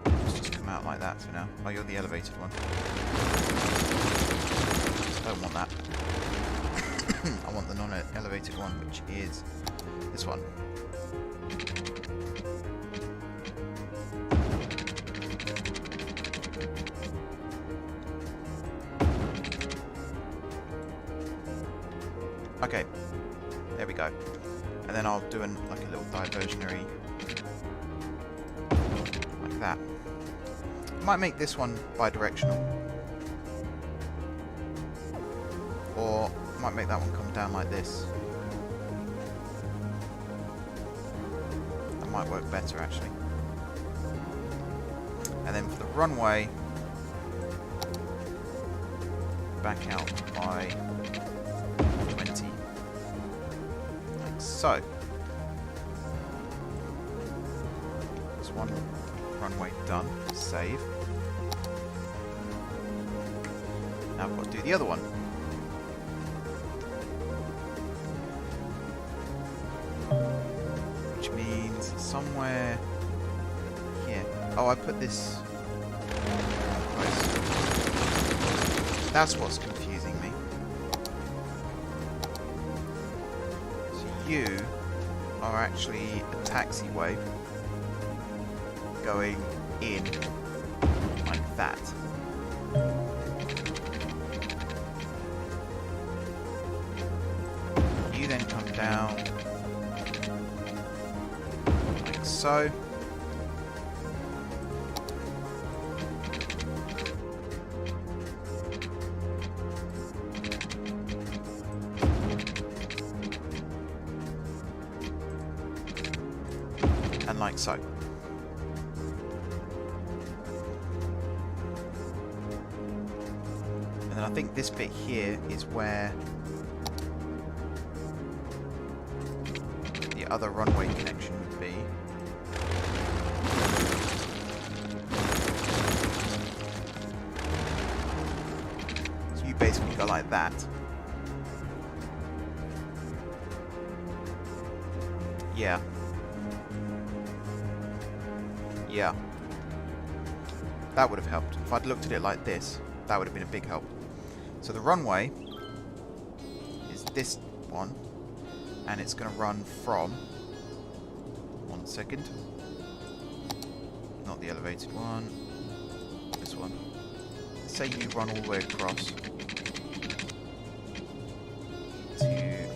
Let's just come out like that for now. Oh, you're the elevated one. Don't want that. I want the non-elevated one, which is this one. Okay, there we go. And then I'll do like a little diversionary like that. Might make this one bi-directional, or might make that one come down like this. That might work better actually. And then for the runway, back out by 20, like so. There's one runway done. Save. Now I've got to do the other one. Which means somewhere here. Oh, I put this. That's what's confusing me. So you are actually a taxiway going in like that. You then come down like so, like so. And then I think this bit here is where the other runway connection would be. So you basically go like that. Yeah. Yeah. That would have helped. If I'd looked at it like this, that would have been a big help. So the runway is this one, and it's going to run from... 1 second. Not the elevated one. This one. Say you run all the way across to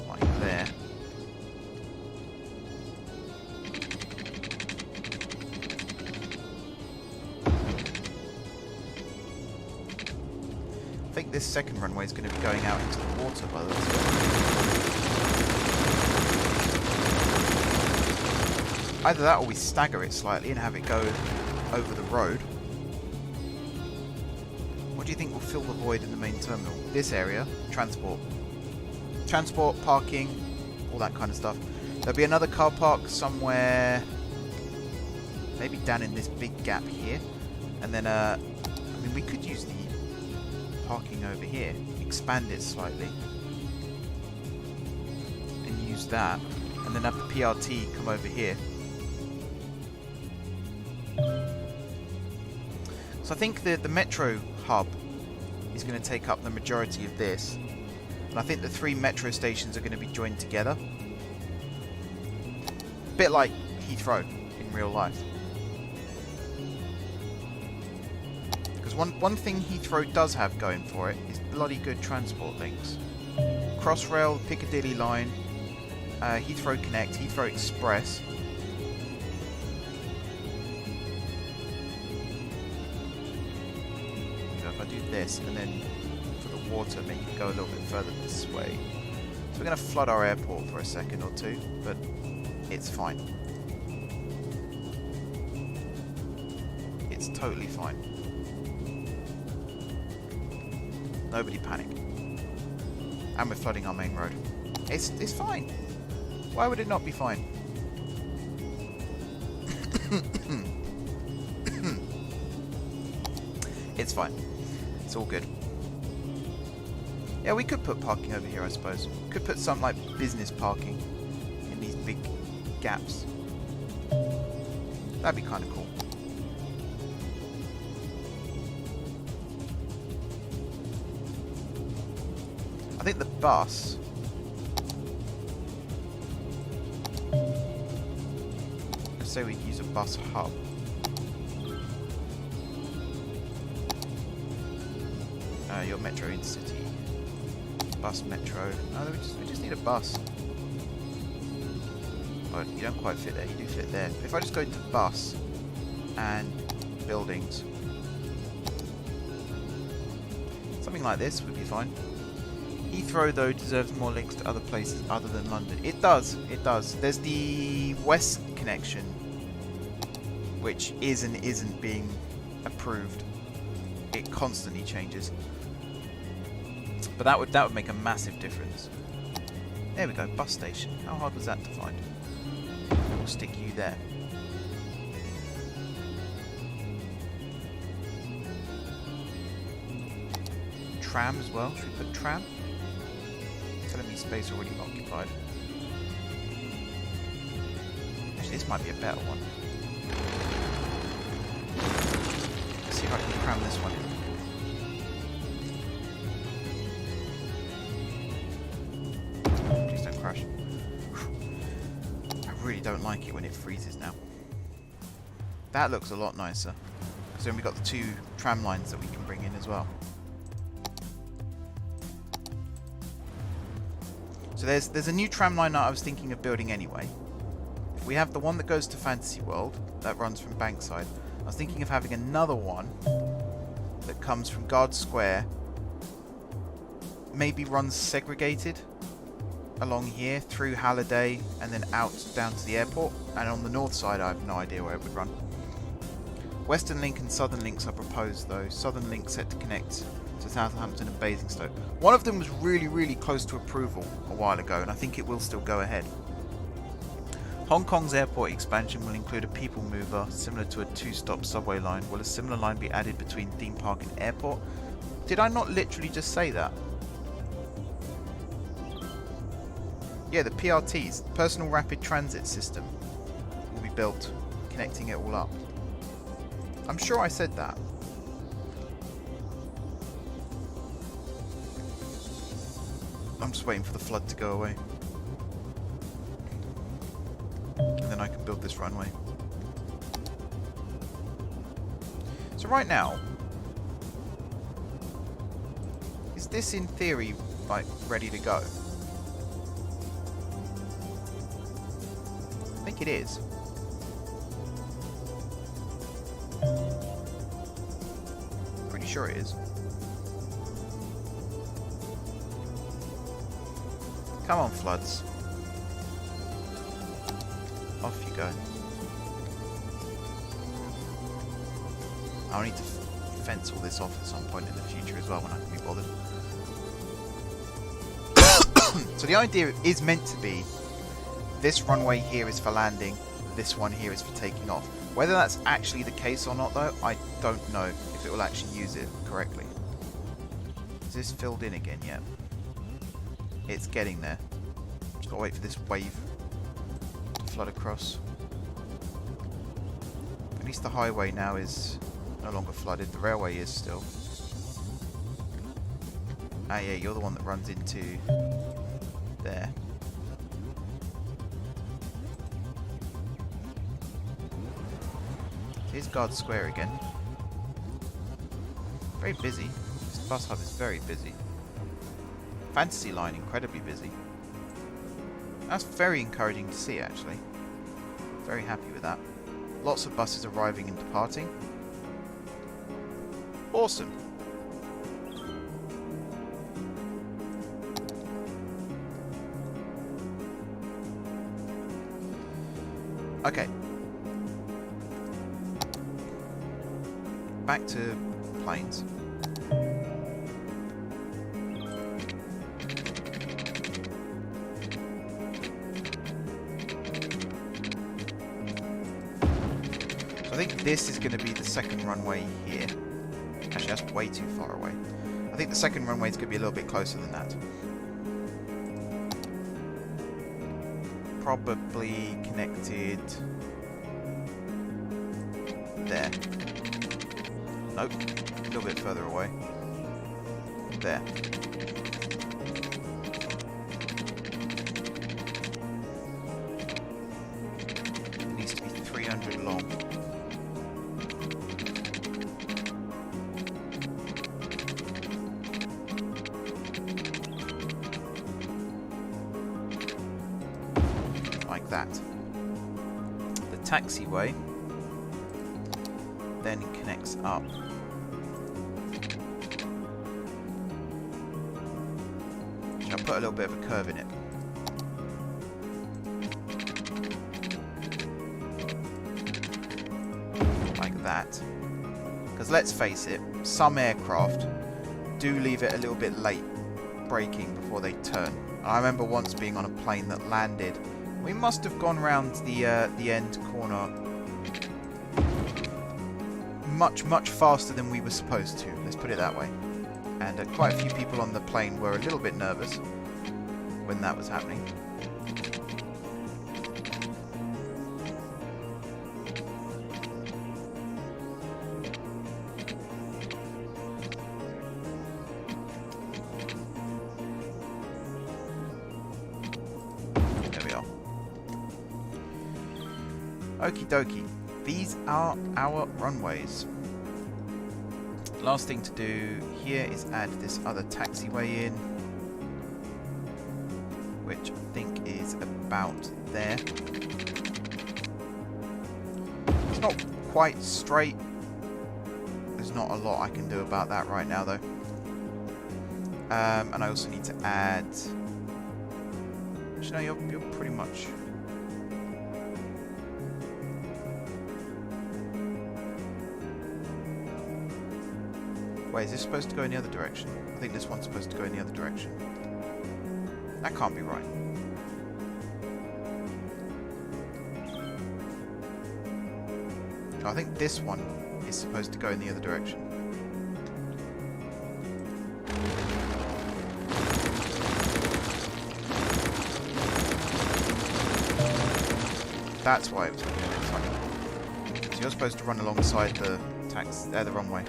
like there. I think this second runway is going to be going out into the water by the looks of it. Either that or we stagger it slightly and have it go over the road. What do you think will fill the void in the main terminal? This area, transport. Transport, parking, all that kind of stuff. There'll be another car park somewhere, maybe down in this big gap here. And then, I mean, we could use the parking over here, expand it slightly, and use that, and then have the PRT come over here. So I think the metro hub is going to take up the majority of this, and I think the 3 metro stations are going to be joined together, a bit like Heathrow in real life. One thing Heathrow does have going for it is bloody good transport links. Crossrail, Piccadilly line, Heathrow Connect, Heathrow Express. So if I do this and then for the water make it go a little bit further this way. So we're going to flood our airport for a second or two, but it's fine. It's totally fine. Nobody panic. And we're flooding our main road. It's fine. Why would it not be fine? It's fine. It's all good. Yeah, we could put parking over here, I suppose. Could put some like business parking in these big gaps. That'd be kind of cool. I think the bus... Let's say we use a bus hub. Your Metro Intercity. Bus Metro. No, we just need a bus. Oh, you don't quite fit there, you do fit there. If I just go into bus and buildings. Something like this would be fine. Heathrow, though, deserves more links to other places other than London. It does, it does. There's the West connection, which is and isn't being approved. It constantly changes. But that would make a massive difference. There we go, bus station. How hard was that to find? We'll stick you there. Tram as well. Should we put tram? Telling me space already occupied. Actually, this might be a better one. Let's see if I can cram this one in. Please don't crash. I really don't like it when it freezes now. That looks a lot nicer. Because then we've got the 2 tram lines that we can bring in as well. So there's a new tram line that I was thinking of building anyway. If we have the one that goes to Fantasy World, that runs from Bankside, I was thinking of having another one that comes from Guard Square, maybe runs segregated along here through Halliday and then out down to the airport. And on the north side, I have no idea where it would run. Western Link and Southern Links are proposed though. Southern Link set to connect to Southampton and Basingstoke. One of them was really, really close to approval a while ago, and I think it will still go ahead. Hong Kong's airport expansion will include a people mover similar to a 2-stop subway line. Will a similar line be added between theme park and airport? Did I not literally just say that? Yeah, the PRTs, Personal Rapid Transit System, will be built, connecting it all up. I'm sure I said that. I'm just waiting for the flood to go away. And then I can build this runway. So right now, is this in theory like ready to go? I think it is. Pretty sure it is. Come on, floods. Off you go. I'll need to fence all this off at some point in the future as well when I can be bothered. So the idea is meant to be this runway here is for landing, this one here is for taking off. Whether that's actually the case or not though, I don't know if it will actually use it correctly. Is this filled in again yet? It's getting there. Just gotta wait for this wave to flood across. At least the highway now is no longer flooded. The railway is still. Ah yeah, you're the one that runs into there. Here's Guard Square again. Very busy. This bus hub is very busy. Fantasy Line, incredibly busy. That's very encouraging to see, actually. Very happy with that. Lots of buses arriving and departing. Awesome. Okay. Back to planes. So I think this is going to be the second runway here. Actually, that's way too far away. I think the second runway is going to be a little bit closer than that. Probably connected there. Nope, a little bit further away. There. It needs to be 300 long. Like that. The taxiway then connects up. I'll put a little bit of a curve in it. Like that. Because let's face it, some aircraft do leave it a little bit late braking before they turn. I remember once being on a plane that landed. We must have gone round the end corner much faster than we were supposed to. Let's put it that way. And quite a few people on the plane were a little bit nervous when that was happening. There we are. Okie dokie. These are our runways. Last thing to do here is add this other taxiway in, which I think is about there. It's not quite straight. There's not a lot I can do about that right now though. And I also need to add Actually, no, you're pretty much... Wait, is this supposed to go in the other direction? I think this one's supposed to go in the other direction. That can't be right. I think this one is supposed to go in the other direction. That's why it was looking a bit funny. So you're supposed to run alongside the the runway.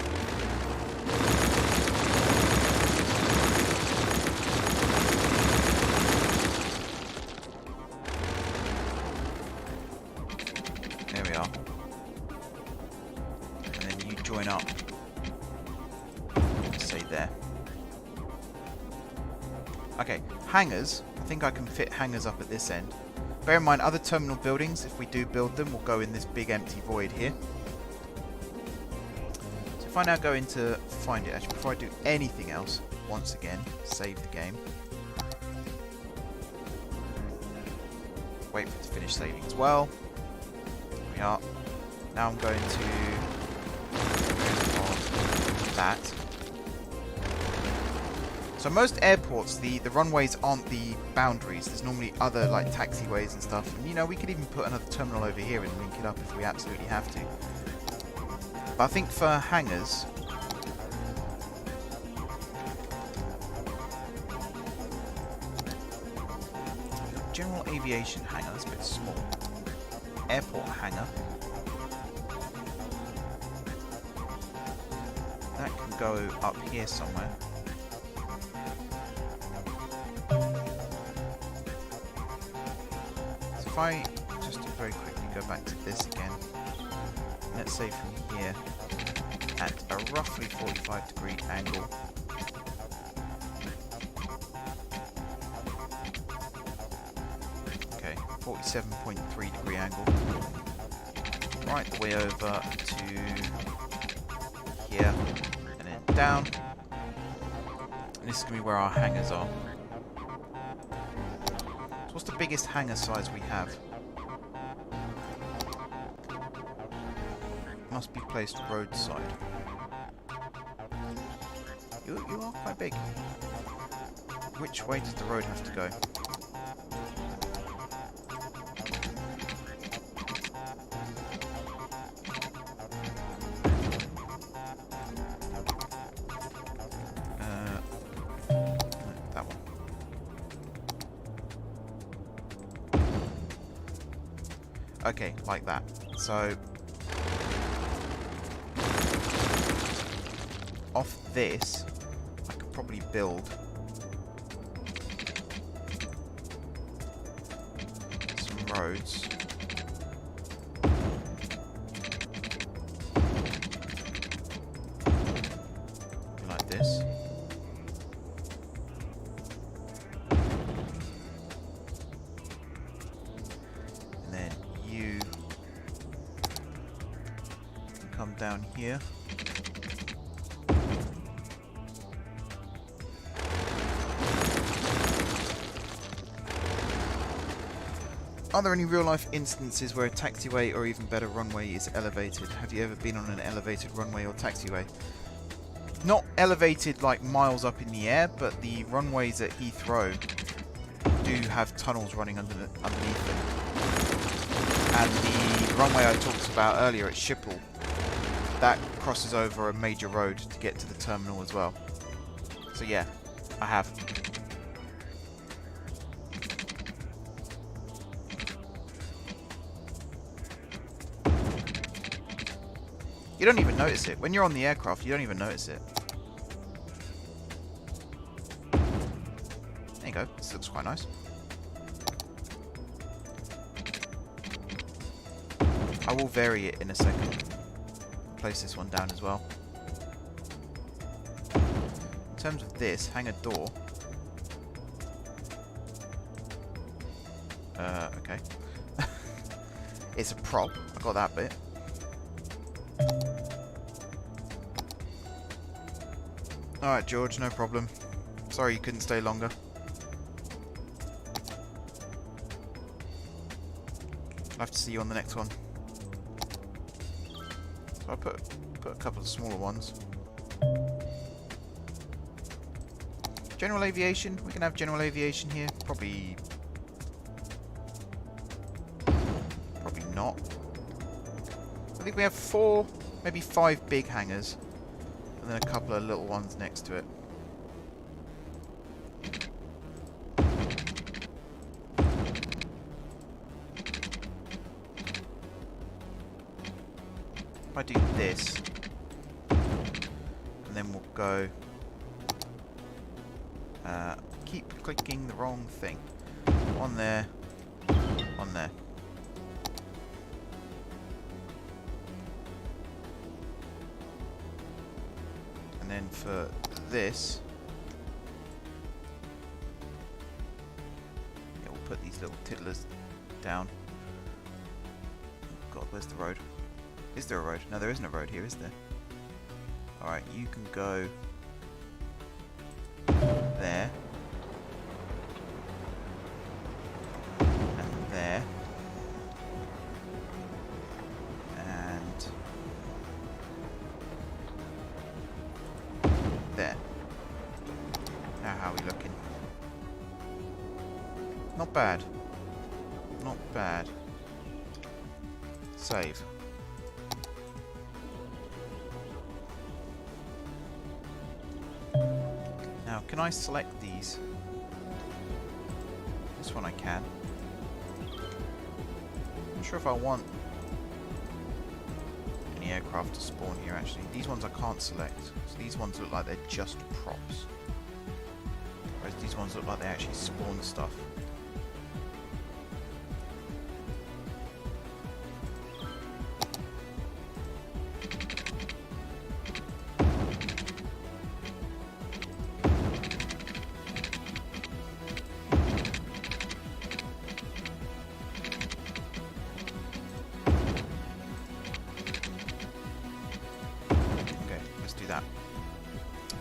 There we are. And then you join up. Say there. Okay, hangars. I think I can fit hangars up at this end. Bear in mind, other terminal buildings, if we do build them, will go in this big empty void here. So if I now go into find it, actually, before I do anything else, once again, save the game. Wait for it to finish saving as well. There we are. Now I'm going to that. So most airports, the runways aren't the boundaries. There's normally other like taxiways and stuff. And you know, we could even put another terminal over here and link it up if we absolutely have to. But I think for hangars, general aviation hangar, that's a bit small. Airport hangar. That can go up here somewhere. If I just very quickly go back to this again, let's say from here at a roughly 45-degree angle. Okay, 47.3-degree angle. Right the way over to here and then down. And this is going to be where our hangars are. What's the biggest hangar size we have? Must be placed roadside. You are quite big. Which way does the road have to go? That one. Okay, like that. So off this, I could probably build some roads. Like this. And then you come down here. Are there any real-life instances where a taxiway or even better runway is elevated? Have you ever been on an elevated runway or taxiway? Not elevated like miles up in the air, but the runways at Heathrow do have tunnels running underneath them. And the runway I talked about earlier at Schiphol, that crosses over a major road to get to the terminal as well. So yeah, I have. You don't even notice it. When you're on the aircraft, you don't even notice it. There you go. This looks quite nice. I will vary it in a second. Place this one down as well. In terms of this, hang a door. Okay. It's a prop. I got that bit. Alright, George, no problem. Sorry you couldn't stay longer. have to see you on the next one. So I put a couple of smaller ones. General aviation. We can have general aviation here. Probably not. I think we have 4, maybe 5 big hangars, and then a couple of little ones next to it. If I do this, and then we'll go. Keep clicking the wrong thing. On there. On there. And then for this, yeah, we'll put these little tiddlers down. God, where's the road? Is there a road? No, there isn't a road here, is there? Alright, you can go there. And there. And there. Now how are we looking? Not bad. Not bad. Save. Now, can I select these? This one I can. Not sure if I want any aircraft to spawn here actually. These ones I can't select. So these ones look like they're just props. Whereas these ones look like they actually spawn stuff.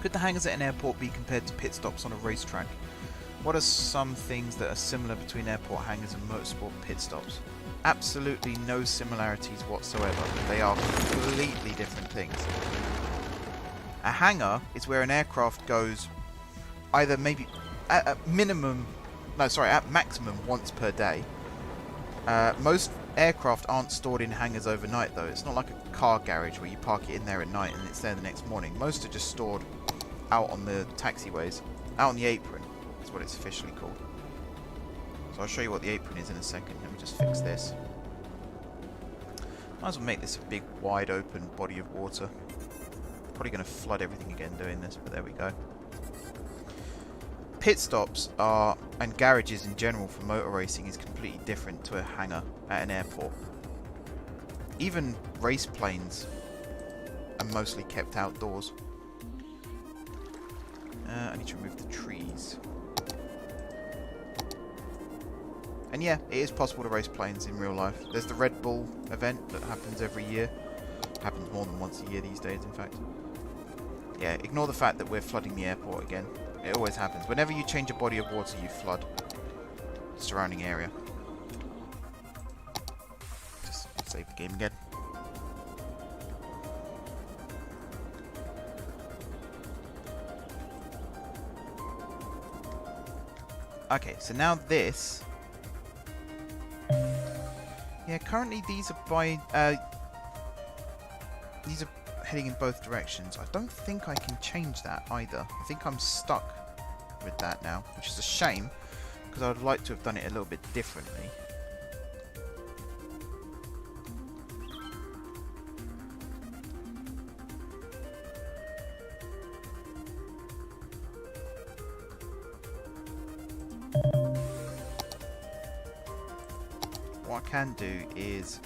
Could the hangars at an airport be compared to pit stops on a racetrack? What are some things that are similar between airport hangars and motorsport pit stops? Absolutely no similarities whatsoever. They are completely different things. A hangar is where an aircraft goes either maybe at maximum once per day. Most aircraft aren't stored in hangars overnight though. It's not like a car garage where you park it in there at night and it's there the next morning. Most are just stored out on the taxiways, out on the apron is what it's officially called. So I'll show you what the apron is in a second. Let me just fix this. Might as well make this a big wide open body of water. Probably going to flood everything again doing this, but there we go. Pit stops are, and garages in general for motor racing, is completely different to a hangar at an airport. Even race planes are mostly kept outdoors. I need to remove the trees. And yeah, it is possible to race planes in real life. There's the Red Bull event that happens every year. Happens more than once a year these days, in fact. Yeah, ignore the fact that we're flooding the airport again. It always happens. Whenever you change a body of water, you flood the surrounding area. Just save the game again. Okay, so now this... yeah, currently these are by... these are heading in both directions. I don't think I can change that either. I think I'm stuck with that now, which is a shame, because I would like to have done it a little bit differently. What I can do is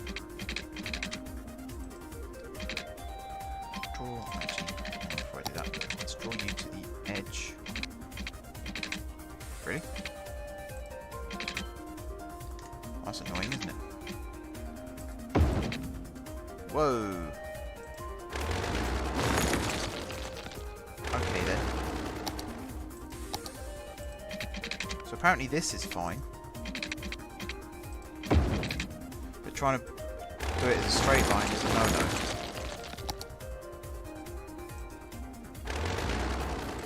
draw, actually, before I do that, let's draw you to the edge. Really? That's annoying, isn't it? Whoa! Okay then. So apparently this is fine. But trying to do it as a straight line is a no-no.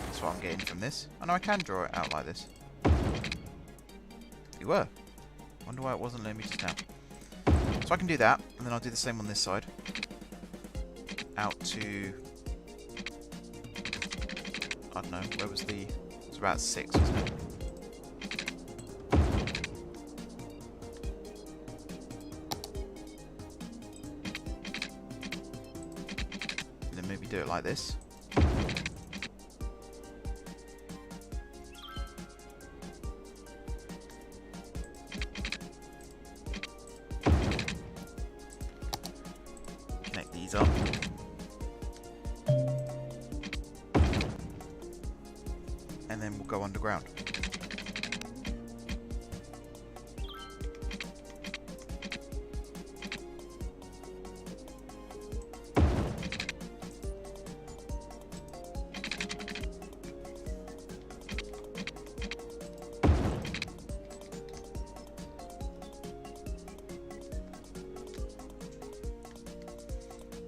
That's what I'm getting from this. I know I can draw it out like this. You were. Wonder why it wasn't letting me just now. So I can do that, and then I'll do the same on this side. Out to... I don't know, where was the... It was about 6, wasn't it? And then maybe do it like this. Connect these up. And then we'll go underground.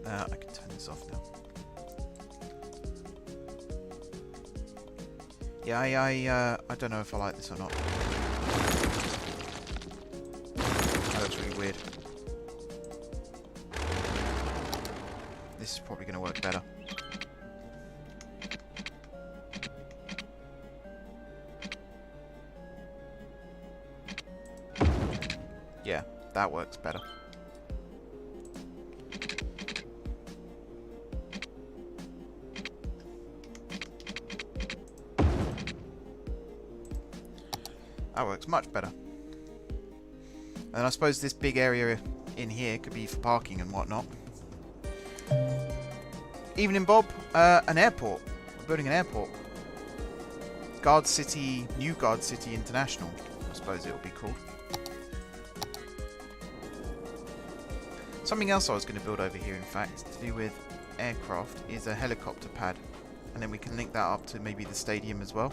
I can turn this off now. Yeah, I don't know if I like this or not. That looks really weird. This is probably going to work better. Yeah, that works better. That works much better. And I suppose this big area in here could be for parking and whatnot. Evening, Bob. An airport. We're building an airport. Gardcity, New Gardcity International, I suppose it'll be called. Something else I was going to build over here, in fact, to do with aircraft, is a helicopter pad. And then we can link that up to maybe the stadium as well.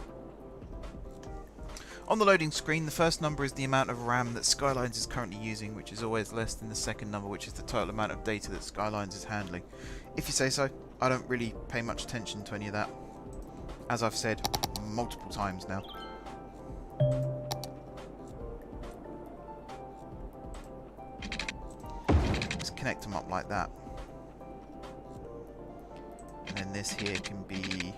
On the loading screen, the first number is the amount of RAM that Skylines is currently using, which is always less than the second number, which is the total amount of data that Skylines is handling. If you say so, I don't really pay much attention to any of that, as I've said multiple times now. Let's connect them up like that. And then this here can be...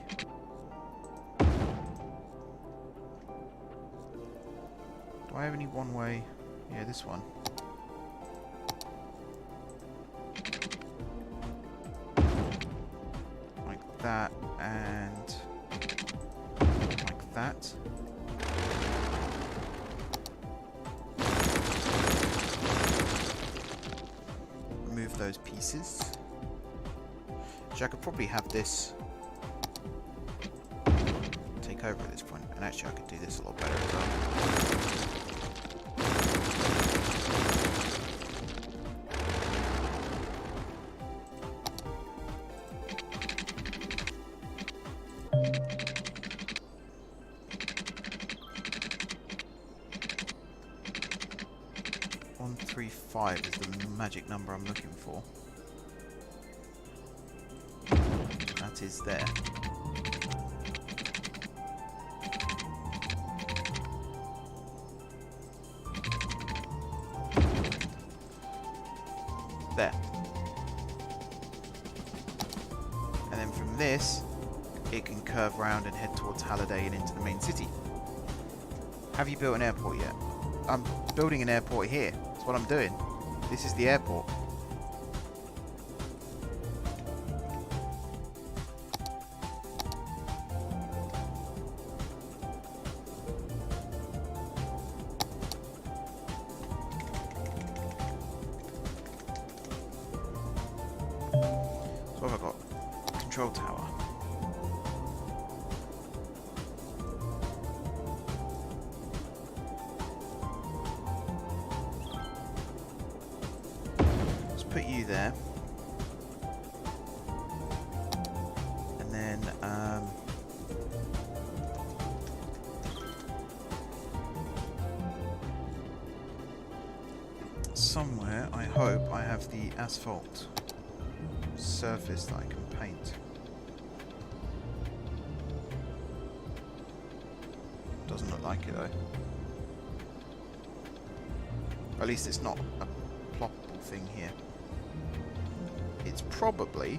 Do I have any one-way? Yeah, this one. Like that, and like that. Remove those pieces. Actually, I could probably have this take over at this point, and actually I could do this a lot better as well. Five is the magic number I'm looking for. That is there. There. And then from this, it can curve around and head towards Halliday and into the main city. Have you built an airport yet? I'm building an airport here. That's what I'm doing. This is the airport. So what have I got? Control tower. Put you there, and then somewhere, I hope, I have the asphalt surface that I can paint. Doesn't look like it though. At least it's not a ploppable thing here. It's probably...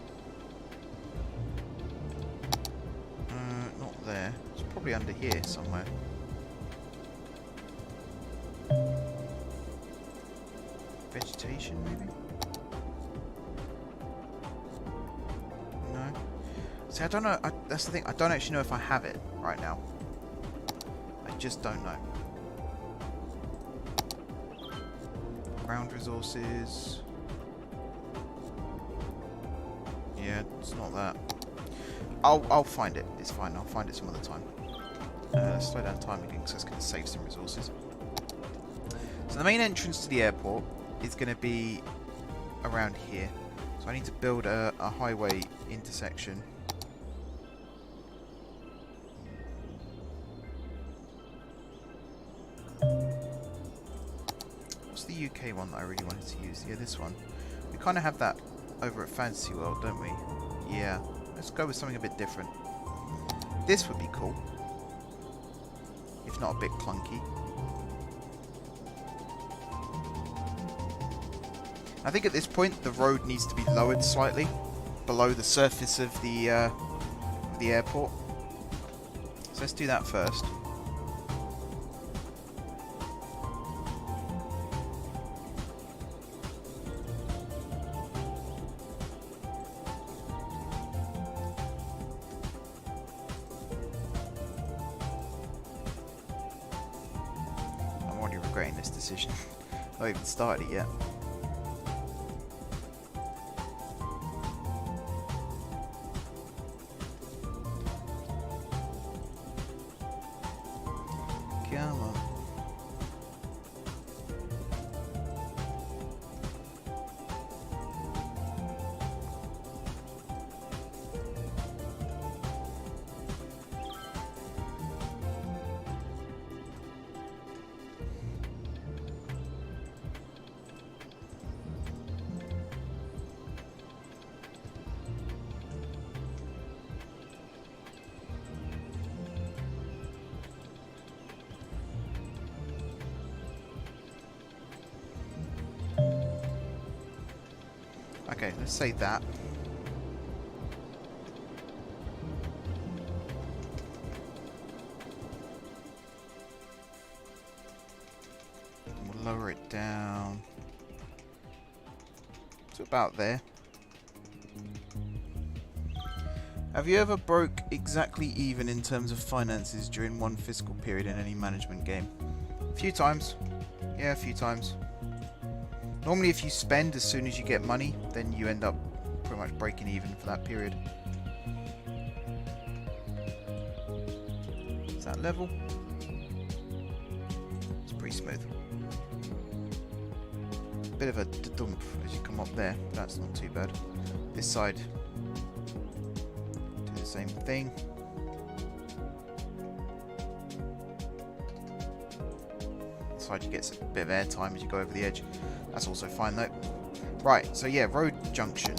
not there. It's probably under here somewhere. Vegetation, maybe? No. See, I don't know. That's the thing. I don't actually know if I have it right now. I just don't know. Ground resources. Yeah, it's not that. I'll find it. It's fine. I'll find it some other time. Slow down time again because that's going to save some resources. So the main entrance to the airport is going to be around here. So I need to build a highway intersection. What's the UK one that I really wanted to use? Yeah, this one. We kind of have that over at Fantasy World, don't we? Yeah. Let's go with something a bit different. This would be cool. If not a bit clunky. I think at this point the road needs to be lowered slightly below the surface of the airport. So let's do that first. I'm already regretting this decision. I've not even started it yet. Come on. Okay, let's say that. We'll lower it down to about there. Have you ever broke exactly even in terms of finances during one fiscal period in any management game? A few times. Yeah, a few times. Normally if you spend as soon as you get money, then you end up pretty much breaking even for that period. Is that level? It's pretty smooth. Bit of a dump as you come up there, but that's not too bad. This side, do the same thing. This side you get a bit of air time as you go over the edge. That's also fine though. Right, so yeah, road junction.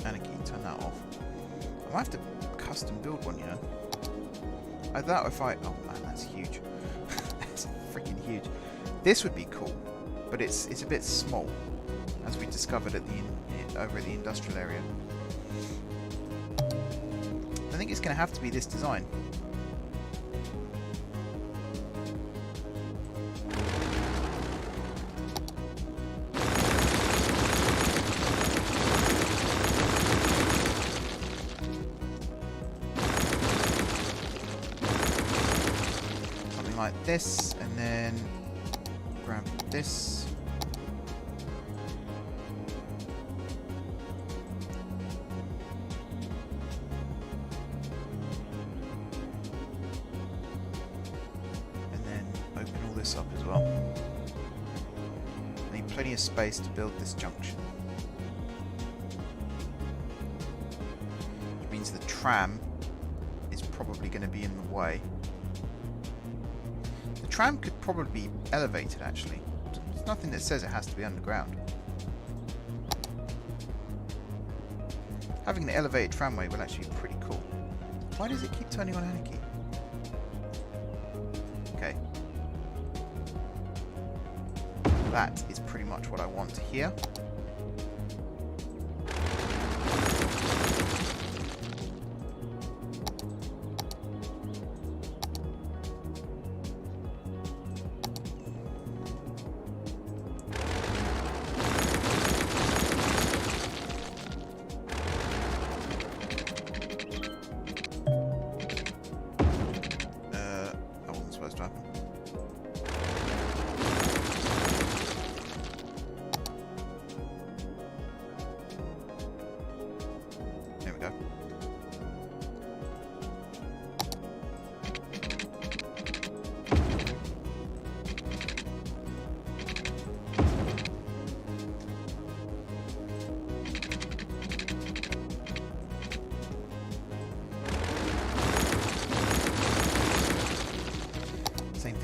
Anarchy, turn that off. I might have to custom build one, you know. Like that if I... Oh man, that's huge. That's freaking huge. This would be cool, but it's a bit small, as we discovered at the over at the industrial area. I think it's going to have to be this design. Like this, and then grab this. And then open all this up as well. I need plenty of space to build this junction. Which means the tram is probably going to be in the way. The tram could probably be elevated, actually. There's nothing that says it has to be underground. Having an elevated tramway will actually be pretty cool. Why does it keep turning on anarchy? Okay. That is pretty much what I want to hear.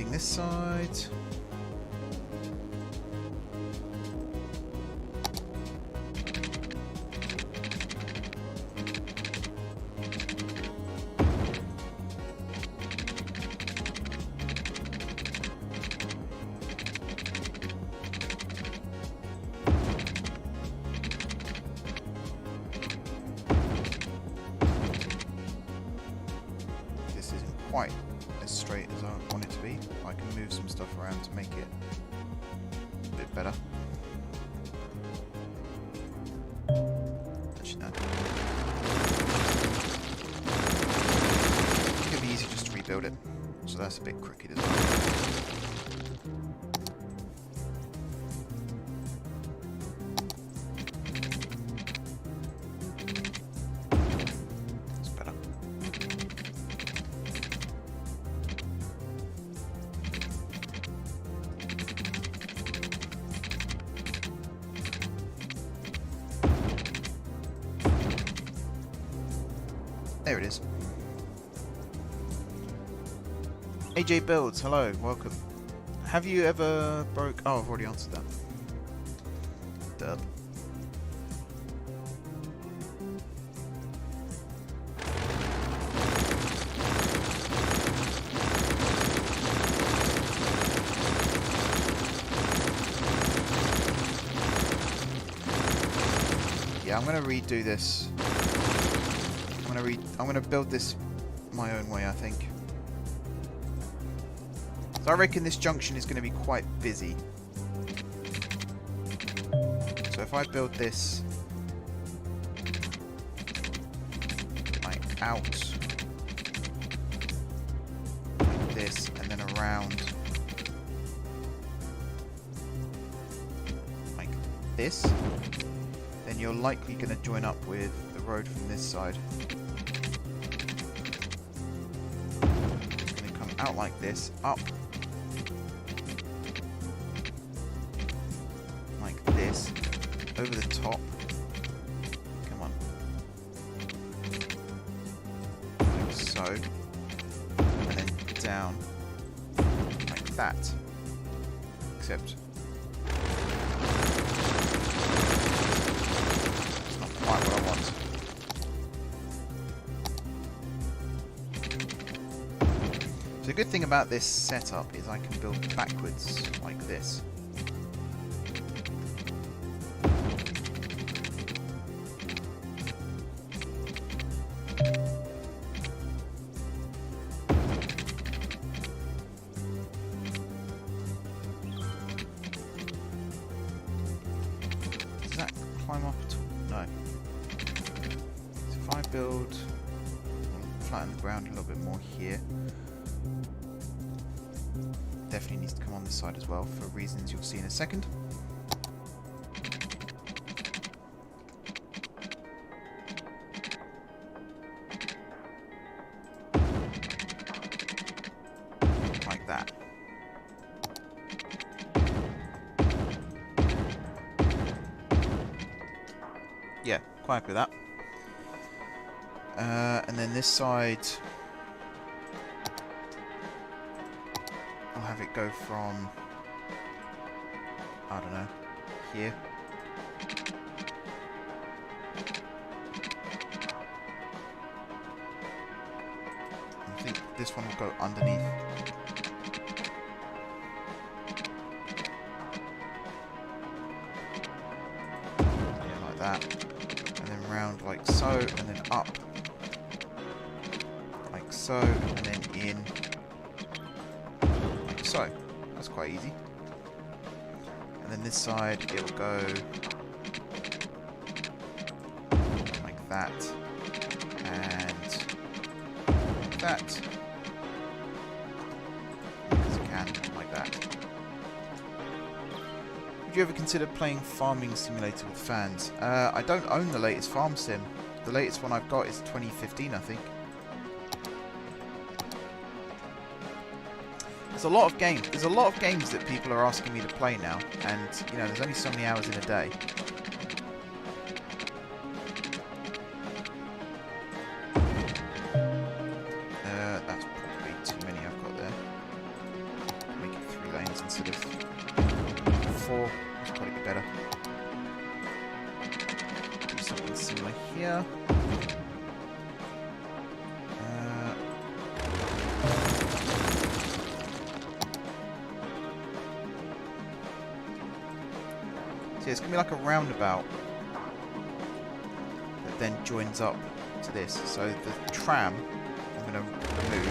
This side. This isn't quite as straight as I want it to be. I can move some stuff around to make it a bit better. Actually, no. It could be easy just to rebuild it. So that's a bit crooked as well. There it is. AJ Builds, hello, welcome. Have you ever broke... Oh, I've already answered that. Duh. Yeah, I'm going to redo this. I'm gonna build this my own way, I think. So I reckon this junction is going to be quite busy. So if I build this like out like this and then around like this, then you're likely going to join up with the road from this side. Out like this, up like this, over the top, come on, like so, and then down like that, except it's not quite what I want. The good thing about this setup is I can build backwards like this. Does that climb up at all? No. So if I build, flatten the ground a little bit more here. Definitely needs to come on this side as well, for reasons you'll see in a second. Like that. Yeah, quite happy with that. And then this side... We'll have it go from, I don't know, here. I think this one will go underneath. Yeah, like that. And then round like so, and then up. Like so, and then in. Like so. That's quite easy. And then this side, it'll go like that. And that. As you can, like that. Would you ever consider playing Farming Simulator with fans? I don't own the latest Farm Sim. The latest one I've got is 2015, I think. There's a lot of games. There's a lot of games that people are asking me to play now, and you know, there's only so many hours in a day. That's probably too many I've got there. Make it 3 lanes instead of 4. That's probably better. Do something similar here. So it's going to be like a roundabout that then joins up to this. So the tram I'm going to remove.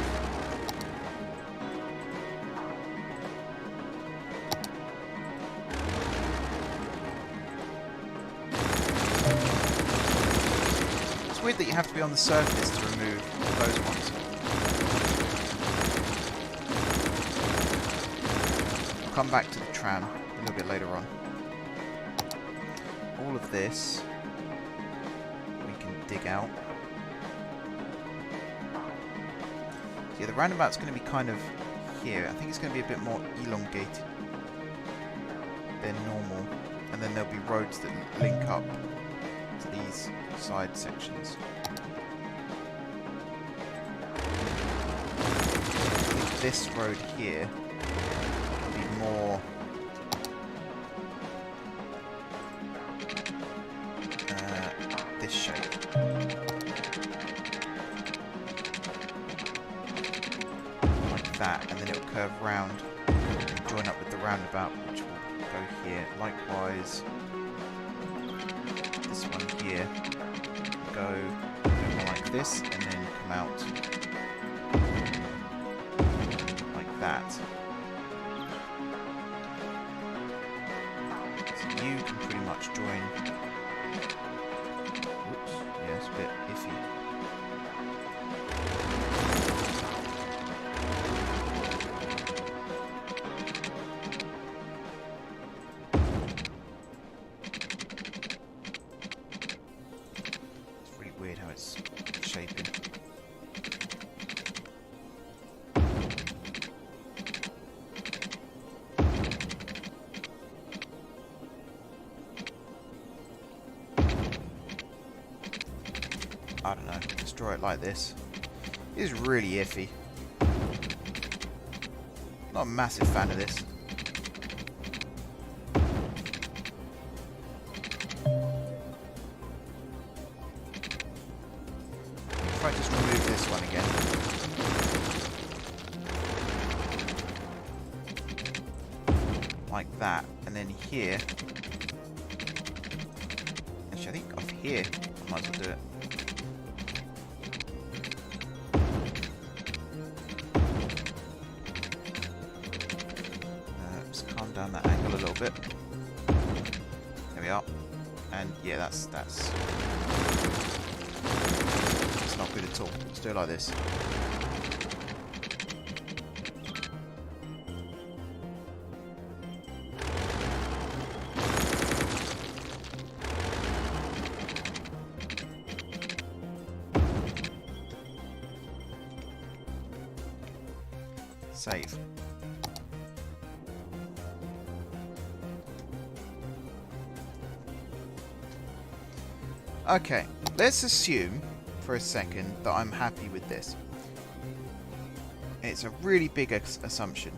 It's weird that you have to be on the surface to remove those ones. I'll come back to the tram a little bit later on. All of this we can dig out. So yeah, the roundabout's going to be kind of here. I think it's going to be a bit more elongated than normal, and then there'll be roads that link up to these side sections. I think this road here will be more this shape. Like that, and then it'll curve round and join up with the roundabout, which will go here. Likewise, this one here will go more like this, and then come out like that. So you can pretty much join. Yeah, it's a bit iffy. It's really weird how it's shaping. I don't know, just draw it like this. It is really iffy. Not a massive fan of this. If I just remove this one again. Like that, and then here. Actually, I think off here, I might as well do it. Down that angle a little bit. There we are. And yeah, that's not good at all. Let's do it like this. Save. Okay, let's assume for a second that I'm happy with this. It's a really big assumption.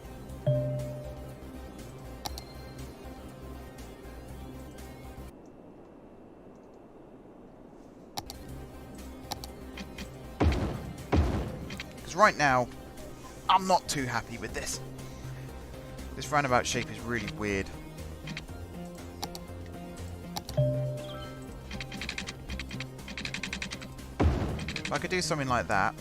Because right now, I'm not too happy with this. This roundabout shape is really weird. If I could do something like that.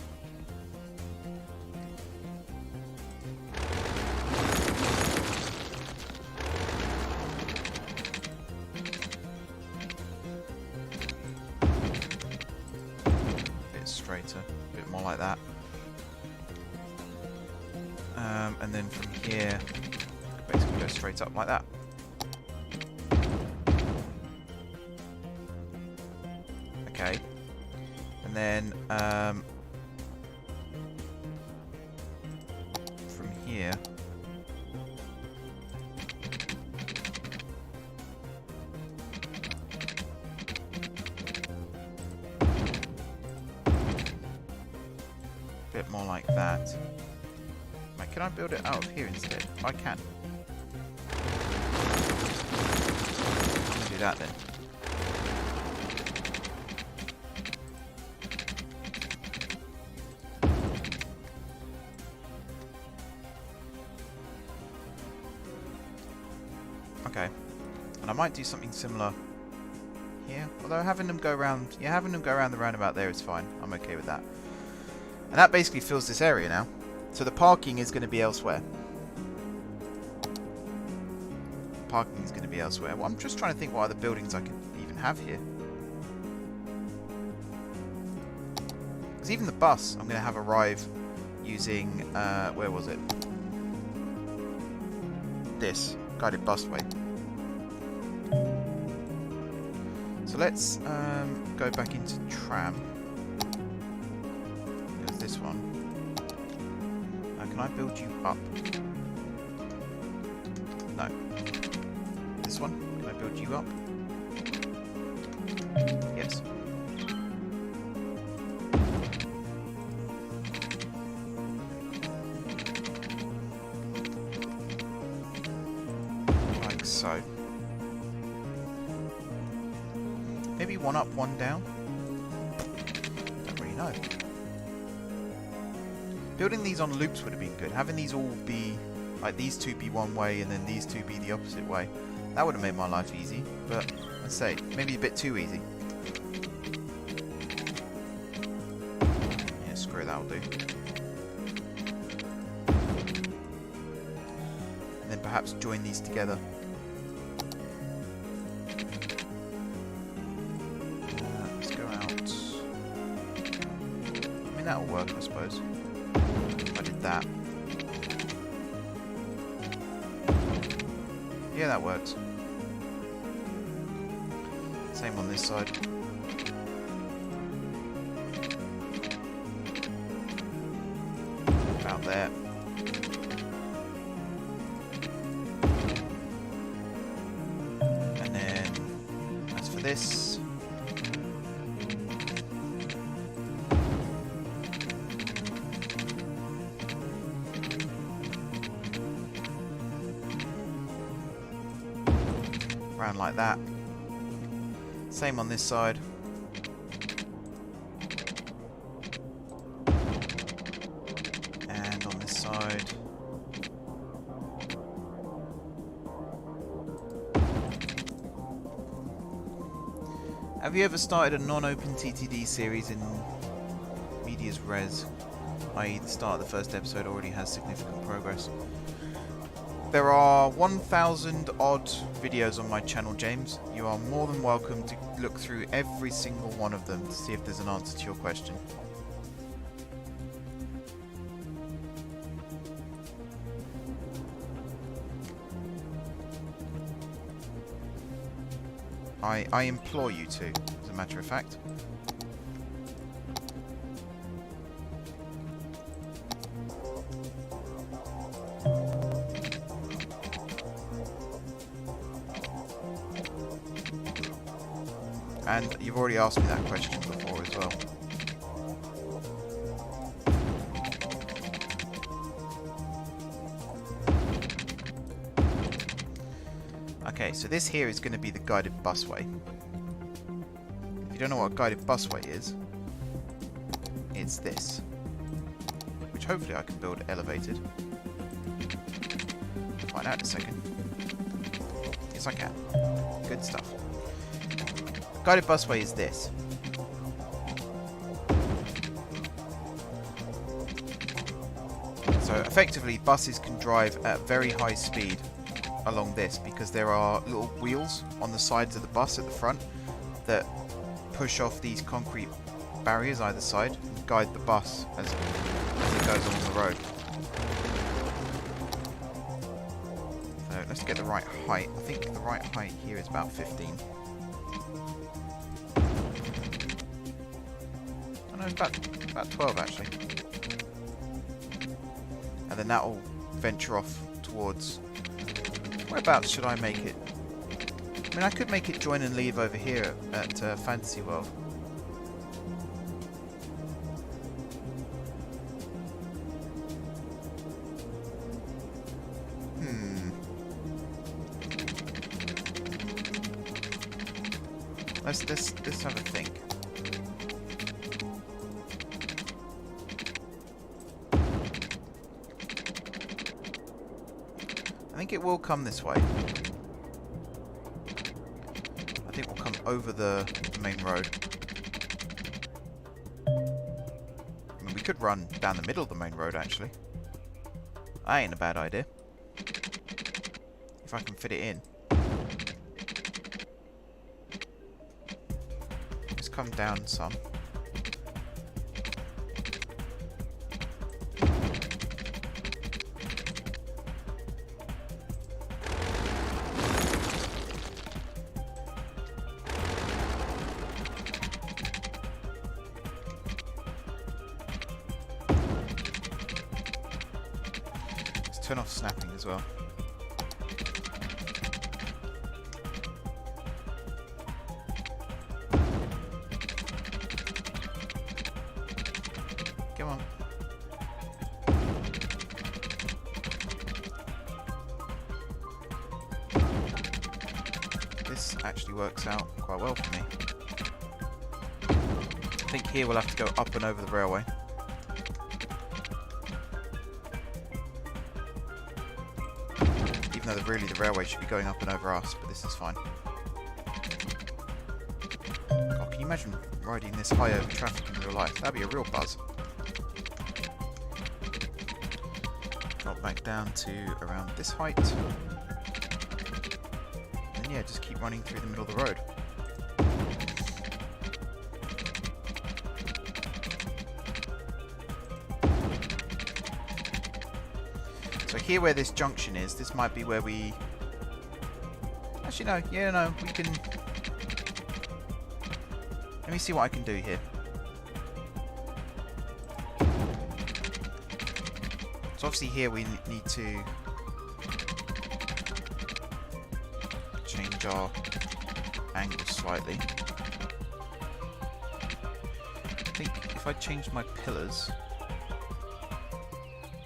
Straighter, a bit more like that, and then from here basically go straight up like that. Okay, and then from here bit more like that. Can I build it out of here instead? I can. I'm gonna do that then. Okay. And I might do something similar here. Although having them go around, having them go around the roundabout there is fine. I'm okay with that. And that basically fills this area now. So the parking is going to be elsewhere. Parking is going to be elsewhere. Well, I'm just trying to think what other buildings I can even have here. Because even the bus I'm going to have arrive using, where was it? This guided busway. So let's go back into tram. There's this one. Can I build you up? No. This one? Can I build you up? Yes. Like so. Maybe one up, one down? Don't really know. Building these on loops would have been good. Having these all be, like these two be one way and then these two be the opposite way. That would have made my life easy, but let's say, maybe a bit too easy. Yeah, screw it, that'll do. And then perhaps join these together. Let's go out. I mean, that'll work, I suppose. That. Yeah, that works. Same on this side. About there. And then, as for this, around like that. Same on this side. And on this side. Have you ever started a non-open TTD series in medias res, i.e. the start of the first episode already has significant progress? There are 1,000 odd videos on my channel, James. You are more than welcome to look through every single one of them to see if there's an answer to your question. I implore you to, as a matter of fact. And you've already asked me that question before as well. Okay, so this here is going to be the guided busway. If you don't know what a guided busway is, it's this. which hopefully I can build elevated. Find out in a second. Yes, I can. Good stuff. Guided busway is this. So effectively, buses can drive at very high speed along this because there are little wheels on the sides of the bus at the front that push off these concrete barriers either side and guide the bus as it goes along the road. So let's get the right height. I think the right height here is about 15. Oh no, it's about 12 actually. And then that will venture off towards... Whereabouts should I make it? I mean, I could make it join and leave over here at Fantasy World. Let's have a think. I think it will come this way. I think we'll come over the main road. I mean, we could run down the middle of the main road, actually. That ain't a bad idea. If I can fit it in. Just come down some. Turn off snapping as well. Come on. This actually works out quite well for me. I think here we'll have to go up and over the railway. Even though really the railway should be going up and over us, but this is fine. God, can you imagine riding this high over traffic in real life? That'd be a real buzz. Drop back down to around this height. And yeah, just keep running through the middle of the road. So here where this junction is, this might be where we... Actually no, yeah no, we can... Let me see what I can do here. So obviously here we need to change our angle slightly. I think if I change my pillars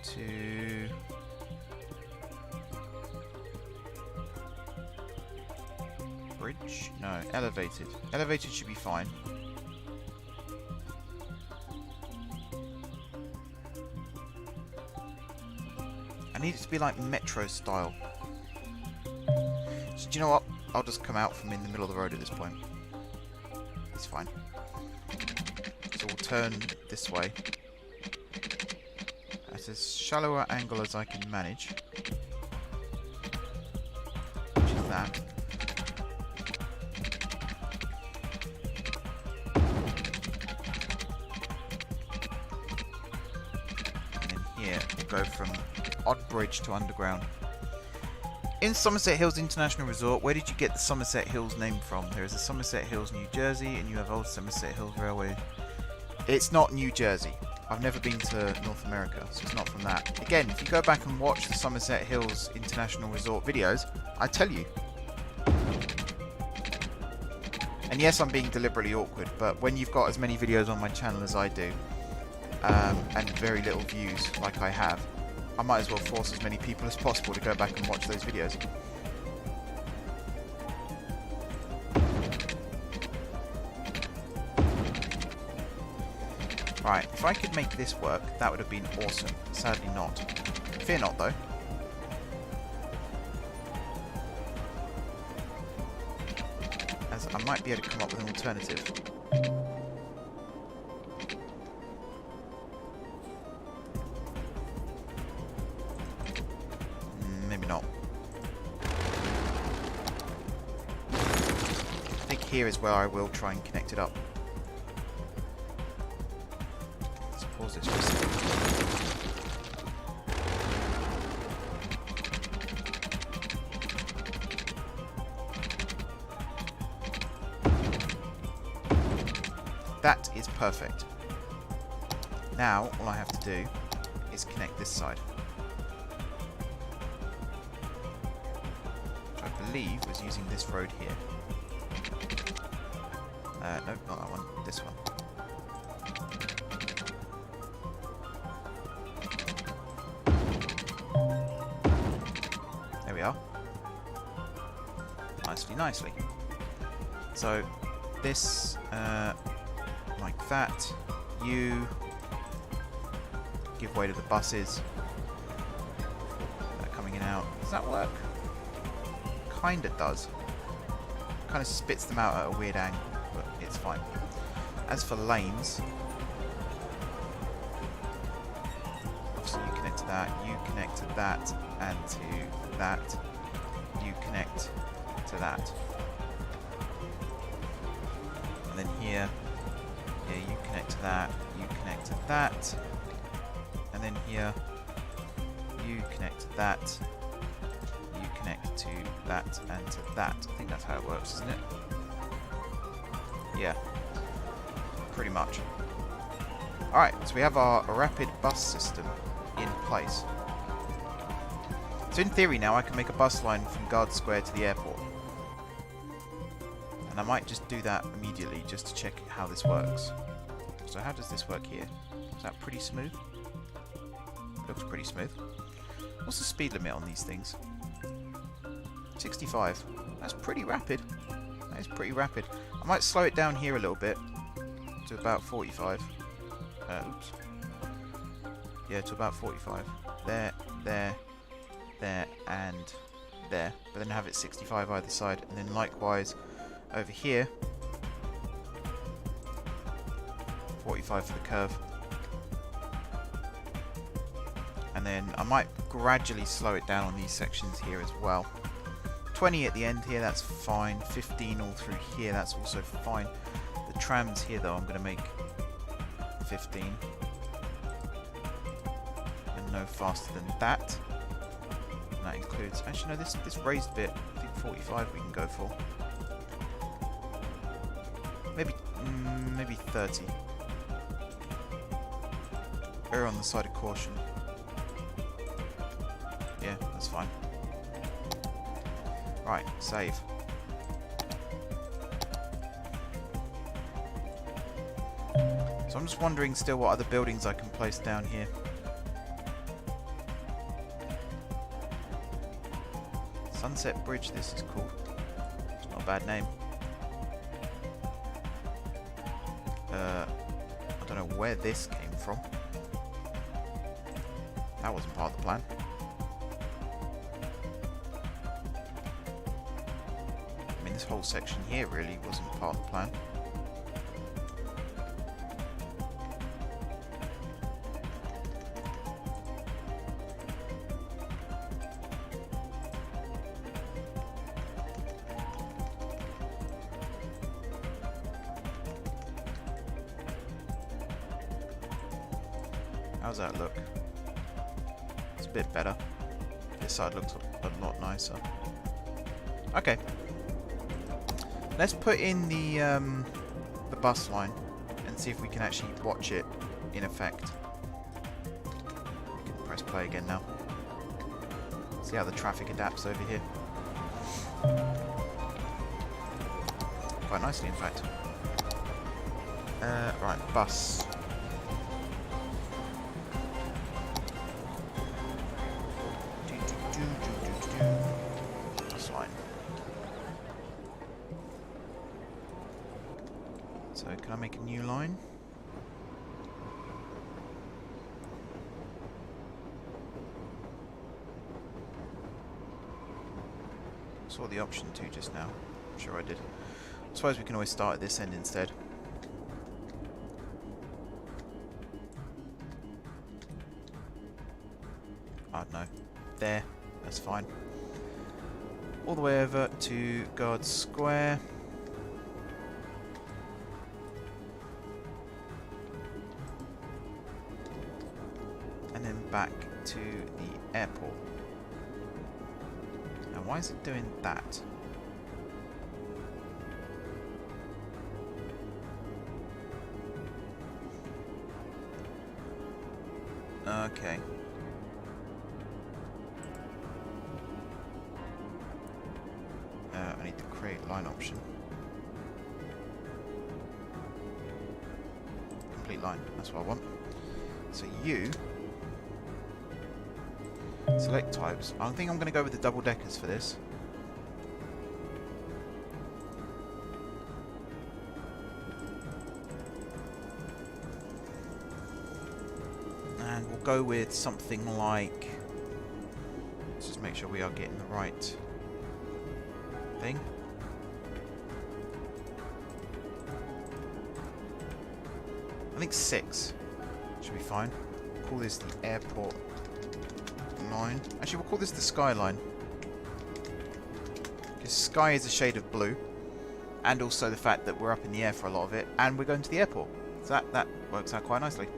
to... Bridge? No, elevated. Elevated should be fine. I need it to be like metro style. So do you know what? I'll just come out from in the middle of the road at this point. It's fine. So we'll turn this way at as shallower angle as I can manage. Which is that. Go from Odd Bridge to Underground. In Somerset Hills International Resort, where did you get the Somerset Hills name from? There is a Somerset Hills, New Jersey, and you have Old Somerset Hills Railway. It's not New Jersey. I've never been to North America, so it's not from that. Again, if you go back and watch the Somerset Hills International Resort videos, I tell you. And yes, I'm being deliberately awkward, but when you've got as many videos on my channel as I do, and very little views like I have, I might as well force as many people as possible to go back and watch those videos. Right, if I could make this work, that would have been awesome. Sadly not. Fear not, though. As I might be able to come up with an alternative. Maybe not. I think here is where I will try and connect it up. Let's pause this for a second. That is perfect. Now, all I have to do is connect this side. Which I believe was using this road here. No, not that one. This one. There we are. Nicely, nicely. So, this... like that. You give way to the buses. They're coming in and out. Does that work? Kinda does. Kind of spits them out at a weird angle, but it's fine. As for lanes, obviously you connect to that, you connect to that, and to that. You connect to that. And then here, yeah, you connect to that, you connect to that, and then here, you connect to that, you connect to that, and to that. I think that's how it works, isn't it? Yeah, pretty much. Alright, so we have our rapid bus system in place. So in theory now I can make a bus line from Guard Square to the airport. And I might just do that immediately just to check how this works. So how does this work here? Is that pretty smooth? Looks pretty smooth. What's the speed limit on these things? 65. That's pretty rapid. That is pretty rapid. I might slow it down here a little bit to about 45. Oops. Yeah, to about 45. There, there, there, and there. But then have it 65 either side. And then likewise over here, 45 for the curve. And then I might gradually slow it down on these sections here as well. 20 at the end here, that's fine. 15 all through here, that's also fine. The trams here though, I'm going to make 15. And no faster than that. And that includes, actually no, this raised bit, I think 45 we can go for. Maybe 30. Err on the side of caution. Yeah, that's fine. Right, save. So I'm just wondering still what other buildings I can place down here. Sunset Bridge, this is cool. It's not a bad name. I don't know where this came from. That wasn't part of the plan. I mean, this whole section here really wasn't part of the plan. How's that look? It's a bit better. This side looks a lot nicer. Okay. Let's put in the bus line and see if we can actually watch it in effect. We can press play again now. See how the traffic adapts over here. Quite nicely, in fact. Right, bus. Bus line. So, can I make a new line? saw the option to just now. I'm sure I did. I suppose we can always start at this end instead. I don't know. There. That's fine. All the way over to Guard Square. And then back to the airport. Now, why is it doing that? Okay. I need the create line option. Complete line, that's what I want. So you select types. I think I'm going to go with the double deckers for this. And we'll go with something like, let's just make sure we are getting the right thing. I think 6 should be fine. We'll call this the airport line. Actually, we'll call this the skyline, because sky is a shade of blue, and also the fact that we're up in the air for a lot of it, and we're going to the airport. So that works out quite nicely.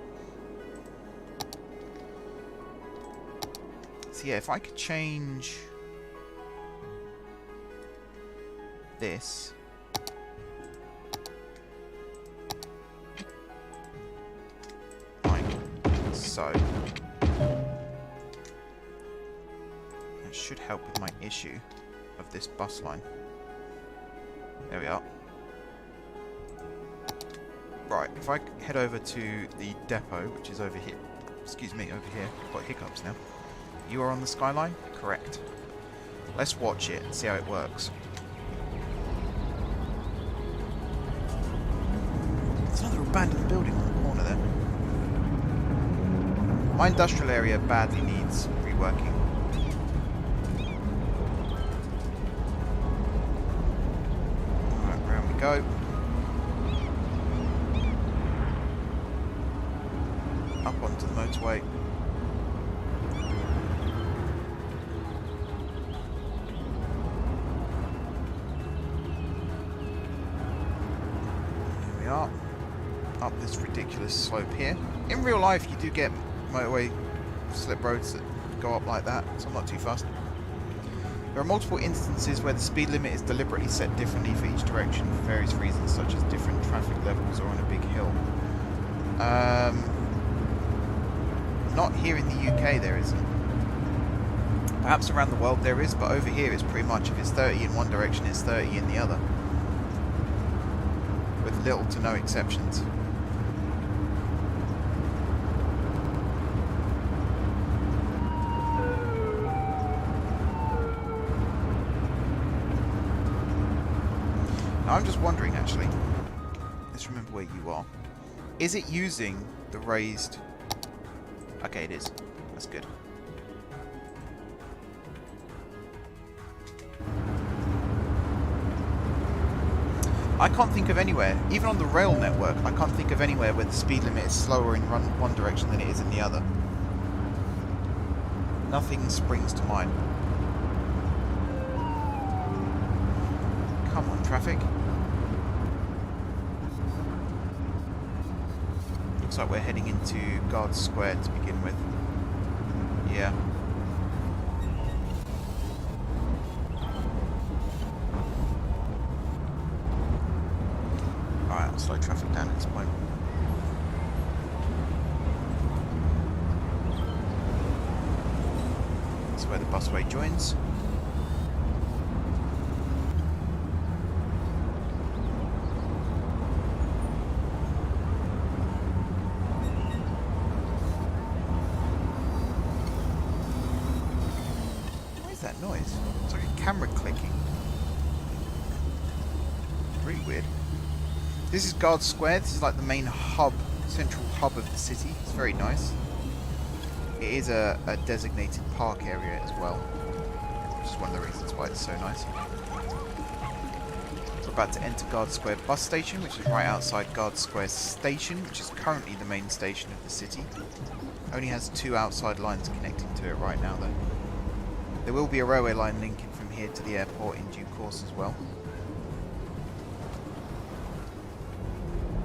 So yeah, if I could change this like so, that should help with my issue of this bus line. There we are. Right, if I head over to the depot, which is over here, excuse me, over here, I've got hiccups now. You are on the skyline? Correct. Let's watch it and see how it works. There's another abandoned building on the corner there. My industrial area badly needs reworking. Alright, round we go. Up onto the motorway. Are up this ridiculous slope here. In real life you do get motorway slip roads that go up like that, so I'm not too fast. There are multiple instances where the speed limit is deliberately set differently for each direction for various reasons, such as different traffic levels or on a big hill. Not here in the UK there isn't. Perhaps around the world there is, but over here it's pretty much if it's 30 in one direction it's 30 in the other. With little to no exceptions. Now I'm just wondering actually, let's remember where you are. Is it using the raised... Okay, it is. That's good. I can't think of anywhere, even on the rail network, I can't think of anywhere where the speed limit is slower in one direction than it is in the other. Nothing springs to mind. Come on, traffic. Looks like we're heading into Guard Square to begin with. Yeah. Slow traffic down at this point. That's where the busway joins. What is that noise? It's like a camera clicking. Really weird. This is Guard Square. This is like the main hub, central hub of the city. It's very nice. It is a designated park area as well. which is one of the reasons why it's so nice. We're about to enter Guard Square bus station, which is right outside Guard Square station, which is currently the main station of the city. Only has 2 outside lines connecting to it right now, though. There will be a railway line linking from here to the airport in due course as well.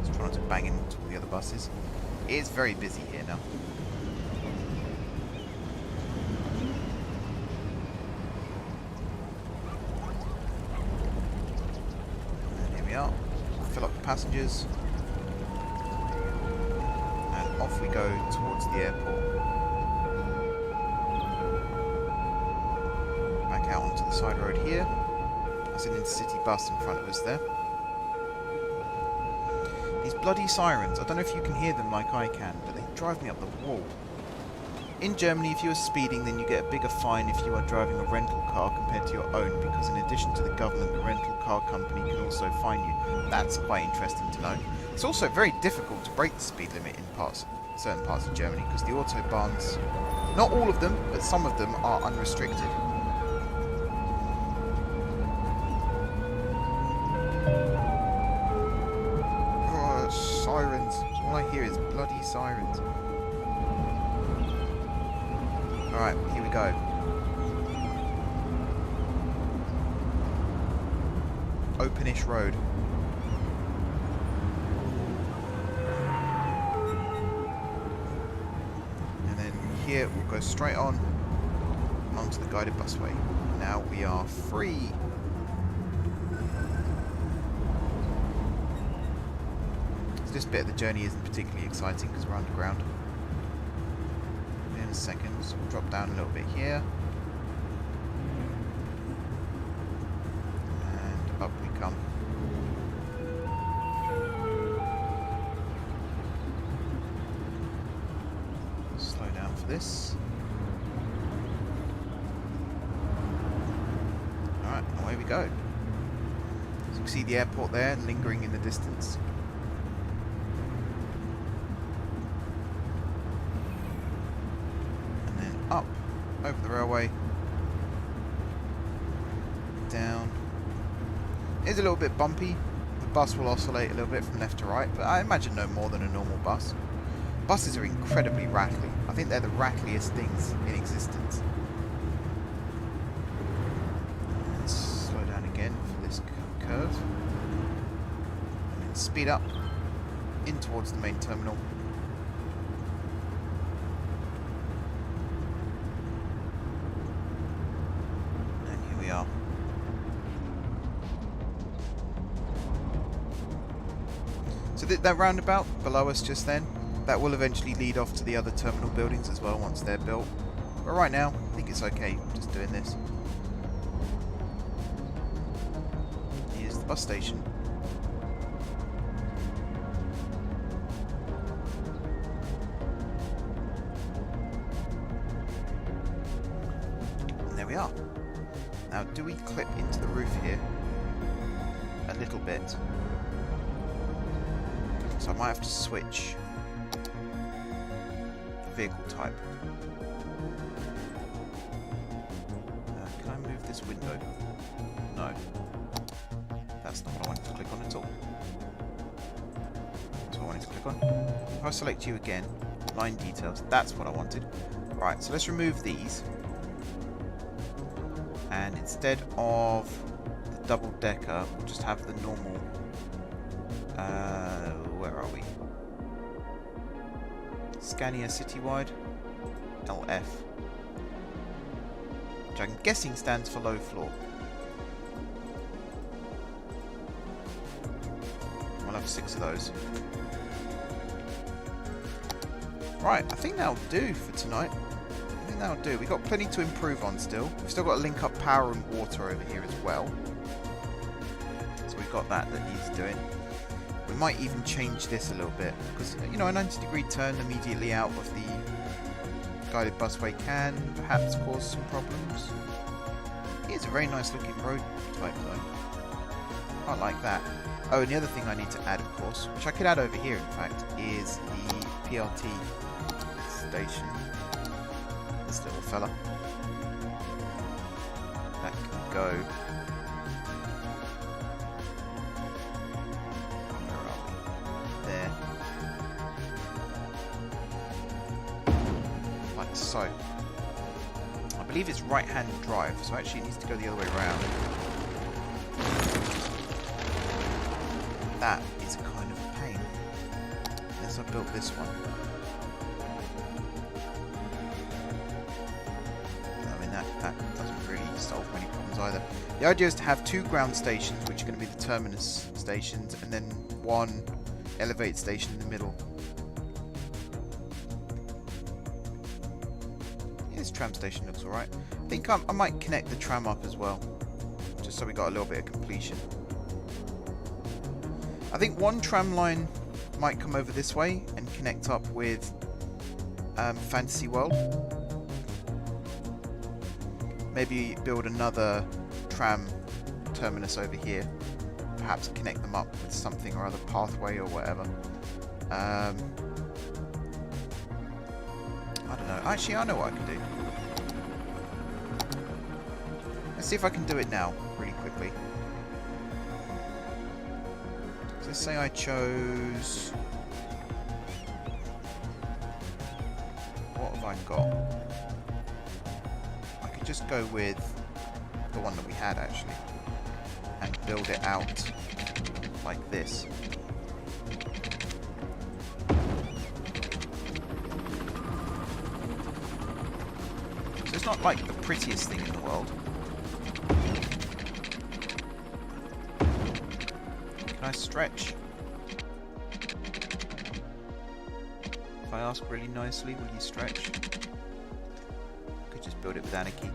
Just trying not to bang into all the other buses. It is very busy here now. And here we are. Fill up the passengers. And off we go towards the airport. Back out onto the side road here. There's an intercity bus in front of us there. These bloody sirens, I don't know if you can hear them like I can, but they drive me up the wall. In Germany, if you are speeding, then you get a bigger fine if you are driving a rental car compared to your own, because in addition to the government, the rental car company can also fine you. That's quite interesting to know. It's also very difficult to break the speed limit in certain parts of Germany, because the autobahns, not all of them, but some of them are unrestricted. Sirens. All I hear is bloody sirens. Alright, here we go. Openish road. And then here we'll go straight on onto the guided busway. Now we are free. This bit of the journey isn't particularly exciting because we're underground. In a second, so we'll drop down a little bit here. And up we come. Slow down for this. Alright, away we go. So you can see the airport there, lingering in the distance. Up, over the railway, down. It's a little bit bumpy. The bus will oscillate a little bit from left to right, but I imagine no more than a normal bus. Buses are incredibly rattly. I think they're the rattliest things in existence. Let's slow down again for this curve. And then speed up in towards the main terminal. So that roundabout below us just then, that will eventually lead off to the other terminal buildings as well once they're built. But right now, I think it's okay just doing this. Here's the bus station. And there we are. Now, do we clip into the roof here? A little bit. So I might have to switch vehicle type. Can I move this window? No. That's not what I wanted to click on at all. That's what I wanted to click on. If I select you again, line details, that's what I wanted. Right, so let's remove these. And instead of the double decker, we'll just have the normal. Where are we? Scania Citywide LF, which I'm guessing stands for low floor. We'll have 6 of those. Right, I think that'll do for tonight. I think that'll do. We've got plenty to improve on still. We've still got to link up power and water over here as well. So we've got that needs doing. We might even change this a little bit, because, you know, a 90-degree turn immediately out of the guided busway can perhaps cause some problems. It is a very nice looking road type though. I like that. Oh, and the other thing I need to add, of course, which I could add over here in fact, is the PRT station. This little fella. go. Where are we? There. Like so. I believe it's right-hand drive, so actually it needs to go the other way around. That is kind of a pain. Unless I built this one. That doesn't really solve many problems either. The idea is to have 2 ground stations, which are going to be the terminus stations, and then 1 elevated station in the middle. Yeah, this tram station looks alright. I think I might connect the tram up as well, just so we got a little bit of completion. I think 1 tram line might come over this way and connect up with Fantasy World. Maybe build another tram terminus over here. Perhaps connect them up with something or other, pathway or whatever. I don't know. Actually, I know what I can do. Let's see if I can do it now, really quickly. So let's say I chose... What have I got? Just go with the one that we had actually and build it out like this. So it's not like the prettiest thing in the world. Can I stretch? If I ask really nicely, will you stretch? Build it with anarchy.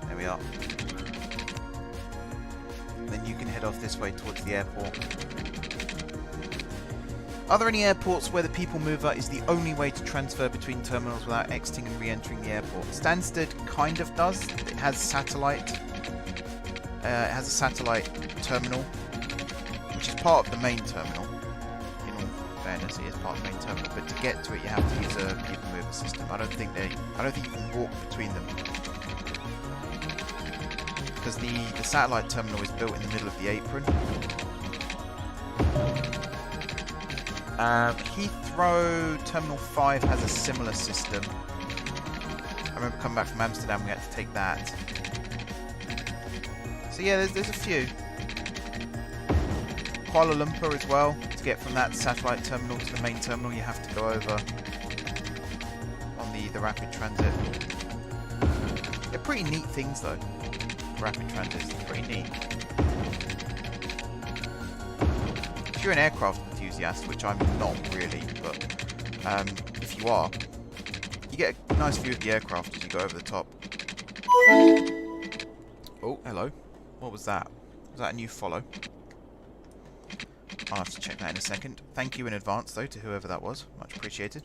There we are. And then you can head off this way towards the airport. Are there any airports where the people mover is the only way to transfer between terminals without exiting and re-entering the airport? Stansted kind of does. It has satellite. It has a satellite terminal, which is part of the main terminal. Fairness, it is part of the main terminal, but to get to it you have to use a people mover system. I don't think you can walk between them, because the satellite terminal is built in the middle of the apron. Heathrow Terminal 5 has a similar system. I remember coming back from Amsterdam, we had to take that. So yeah, there's a few. Kuala Lumpur as well. To get from that satellite terminal to the main terminal, you have to go over on the rapid transit. They're pretty neat things though. Rapid transits are pretty neat. If you're an aircraft enthusiast, which I'm not really, but if you are, you get a nice view of the aircraft as you go over the top. Oh, hello. What was that? Was that a new follow? I'll have to check that in a second. Thank you in advance, though, to whoever that was. Much appreciated.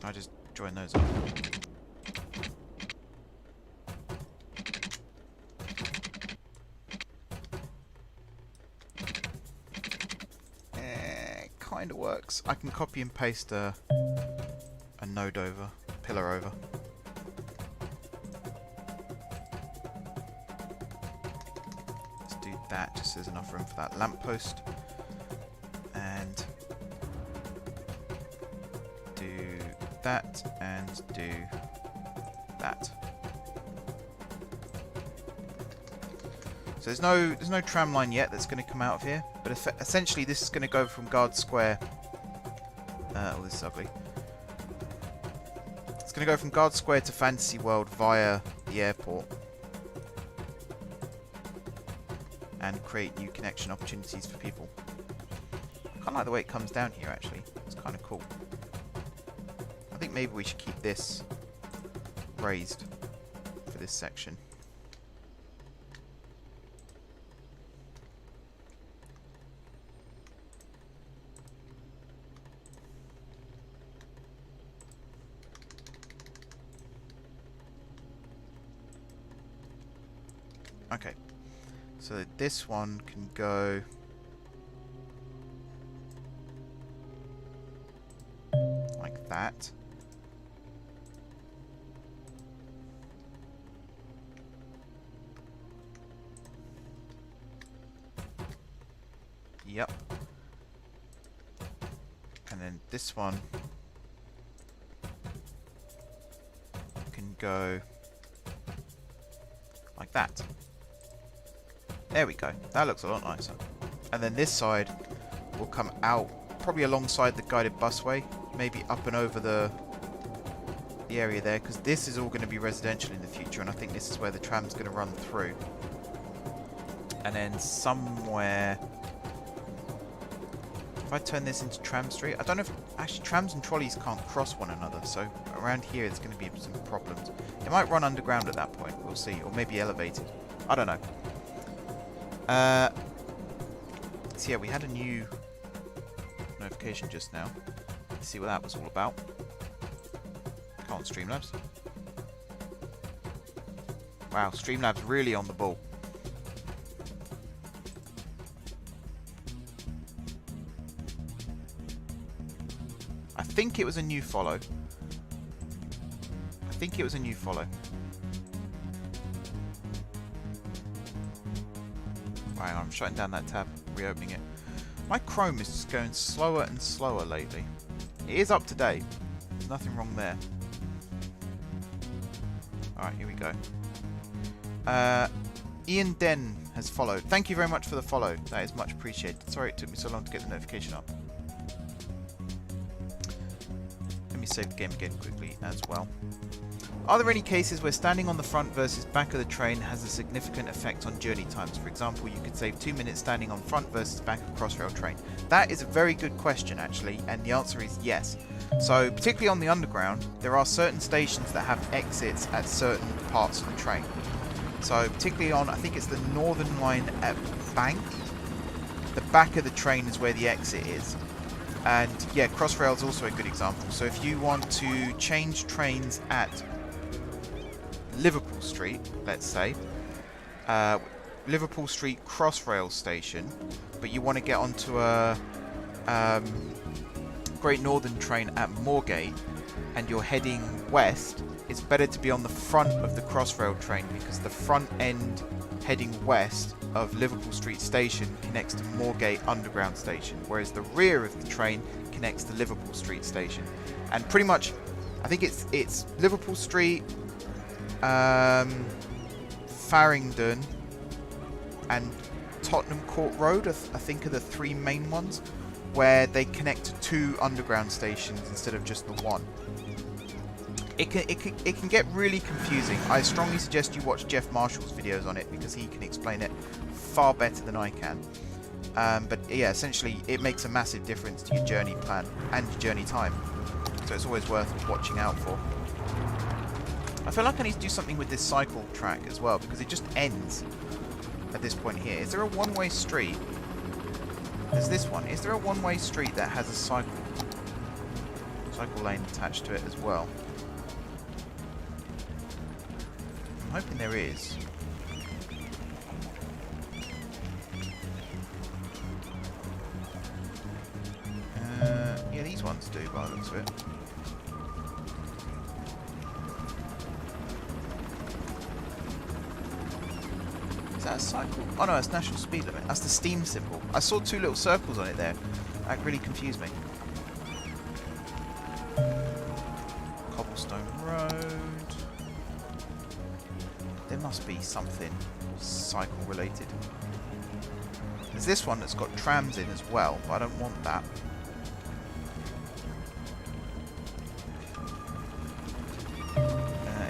Can I just join those up? Kind of works. I can copy and paste a node over, pillar over. Let's do that, just so there's enough room for that lamppost. And do that, and do that. So there's no tram line yet that's going to come out of here, but essentially this is going to go from Guard Square. Oh, this is ugly. It's going to go from Guard Square to Fantasy World via the airport, and create new connection opportunities for people. I kind of like the way it comes down here. Actually, it's kind of cool. I think maybe we should keep this raised for this section. Okay. So this one can go like that. Yep. And then this one can go like that. There we go. That looks a lot nicer. And then this side will come out probably alongside the guided busway, maybe up and over the area there, because this is all going to be residential in the future, and I think this is where the tram's going to run through. And then somewhere, if I turn this into Tram Street, I don't know if actually trams and trolleys can't cross one another, so around here there's going to be some problems. It might run underground at that point, we'll see, or maybe elevated. I don't know. So yeah, we had a new notification just now. Let's see what that was all about. Come on, Streamlabs. Wow, Streamlabs really on the ball. I think it was a new follow. Right, I'm shutting down that tab, reopening it. My Chrome is just going slower and slower lately. It is up to date. There's nothing wrong there. Alright, here we go. Ian Den has followed. Thank you very much for the follow. That is much appreciated. Sorry it took me so long to get the notification up. Let me save the game again quickly as well. Are there any cases where standing on the front versus back of the train has a significant effect on journey times? For example, you could save 2 minutes standing on front versus back of a Crossrail train. That is a very good question, actually, and the answer is yes. So, particularly on the underground, there are certain stations that have exits at certain parts of the train. So, particularly on, I think it's the Northern Line at Bank, the back of the train is where the exit is. And, yeah, Crossrail is also a good example. So, if you want to change trains at Liverpool Street, let's say, Liverpool Street Crossrail station, but you want to get onto a Great Northern train at Moorgate and you're heading west, it's better to be on the front of the Crossrail train because the front end heading west of Liverpool Street station connects to Moorgate Underground station, whereas the rear of the train connects to Liverpool Street station. And pretty much, I think it's Liverpool Street, Farringdon and Tottenham Court Road, I think are the three main ones, where they connect to 2 underground stations instead of just the one. It can get really confusing. I strongly suggest you watch Jeff Marshall's videos on it because he can explain it far better than I can. But yeah, essentially it makes a massive difference to your journey plan and your journey time. So it's always worth watching out for. I feel like I need to do something with this cycle track as well, because it just ends at this point here. Is there a one-way street? There's this one. Is there a one-way street that has a cycle lane attached to it as well? I'm hoping there is. Yeah, these ones do by the looks of it. Is that a cycle? Oh no, it's national speed limit. That's the steam symbol. I saw 2 little circles on it there. That really confused me. Cobblestone Road. There must be something cycle related. There's this one that's got trams in as well, but I don't want that.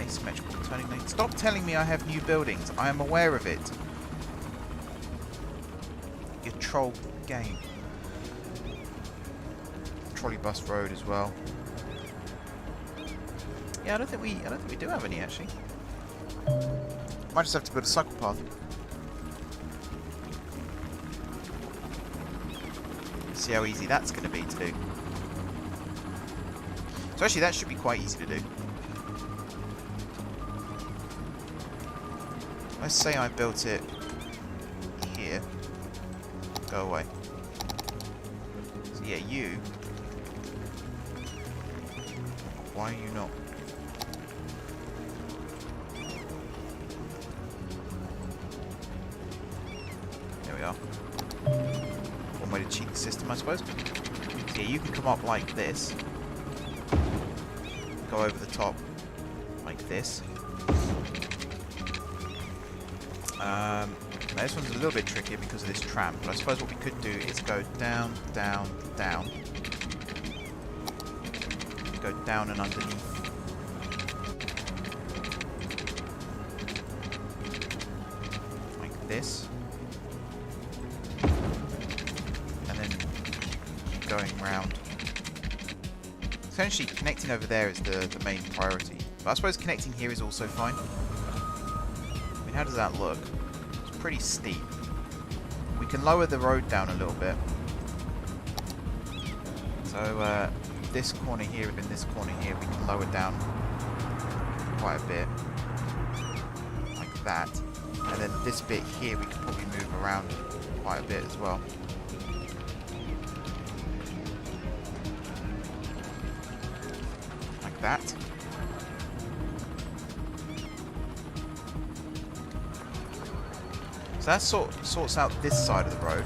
Asymmetrical turning lane. Stop telling me I have new buildings. I am aware of it. You troll game. Trolleybus Road as well. Yeah, I don't think we do have any actually. Might just have to build a cycle path. See how easy that's going to be to do. So actually that should be quite easy to do. Let's say I built it here. Go away. So yeah, you. Why are you not? There we are. One way to cheat the system, I suppose. So yeah, you can come up like this. Go over the top like this. Now this one's a little bit trickier because of this tram, but I suppose what we could do is go down, down, down. Go down and underneath. Like this. And then going round. Essentially, connecting over there is the main priority. But I suppose connecting here is also fine. I mean, how does that look? It's pretty steep. We can lower the road down a little bit. So, this corner here and this corner here, we can lower down quite a bit. Like that. And then this bit here, we can probably move around quite a bit as well. Like that. So that sorts out this side of the road.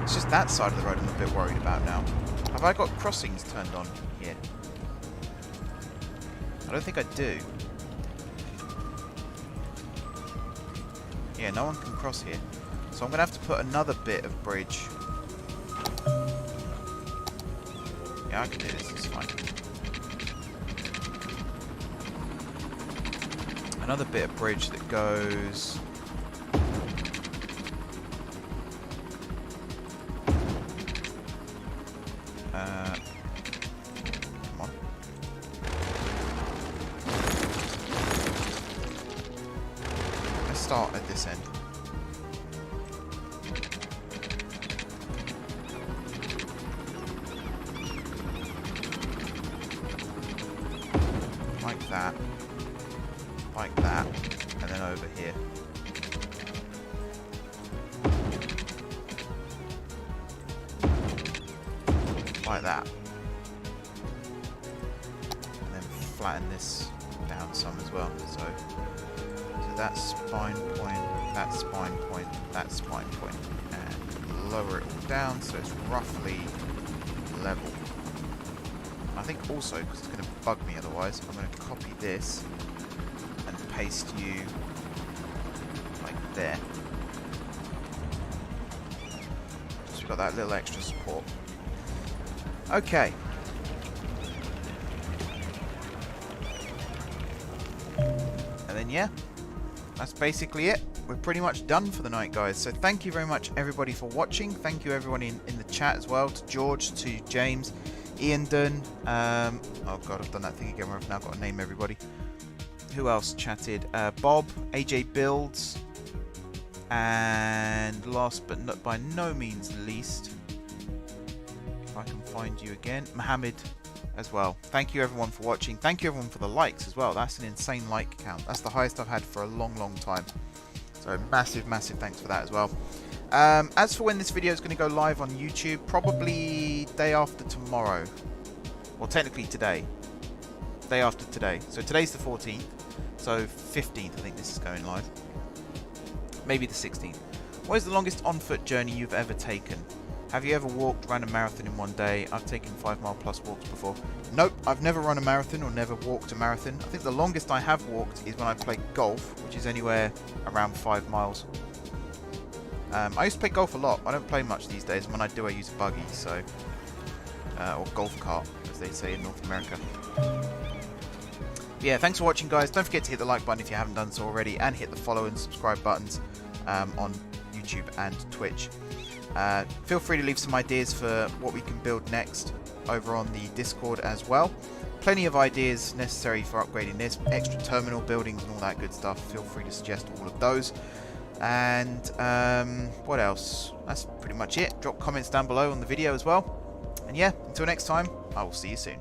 It's just that side of the road I'm a bit worried about now. Have I got crossings turned on here? I don't think I do. Yeah, no one can cross here. So I'm going to have to put another bit of bridge. Yeah, I can do this, it's fine. Another bit of bridge that goes... come on. Let's start at this end. Like that. Like that. And then over here. Like that. And then flatten this down some as well. So that's spine point, that spine point, that spine point, and lower it all down so it's roughly level. I think also, because it's going to bug me otherwise, I'm going to copy this and paste you like there. So we've got that little extra support. Okay. And then yeah, that's basically it. We're pretty much done for the night, guys. So thank you very much everybody for watching. Thank you everyone in the chat as well, to George, to James, Ian Dunn. Oh god, I've done that thing again where I've now got to name everybody. Who else chatted? Bob, AJ Builds, and last but not by no means least, if I can find you again, Mohammed as well. Thank you everyone for watching. Thank you everyone for the likes as well. That's an insane like count. That's the highest I've had for a long time. So massive thanks for that as well. As for when this video is going to go live on YouTube, probably day after tomorrow. Well, technically today. Day after today. So today's the 14th. So 15th I think this is going live. Maybe the 16th. What is the longest on-foot journey you've ever taken? Have you ever walked, ran a marathon in one day? I've taken 5 mile plus walks before. Nope, I've never run a marathon or never walked a marathon. I think the longest I have walked is when I played golf, which is anywhere around 5 miles. I used to play golf a lot. I don't play much these days. When I do, I use a buggy, so... or golf cart, as they say in North America. But yeah, thanks for watching, guys. Don't forget to hit the like button if you haven't done so already, and hit the follow and subscribe buttons on YouTube and Twitch. Feel free to leave some ideas for what we can build next over on the Discord as well. Plenty of ideas necessary for upgrading this, extra terminal buildings and all that good stuff. Feel free to suggest all of those. And what else? That's pretty much it. Drop comments down below on the video as well. And yeah, until next time, I will see you soon.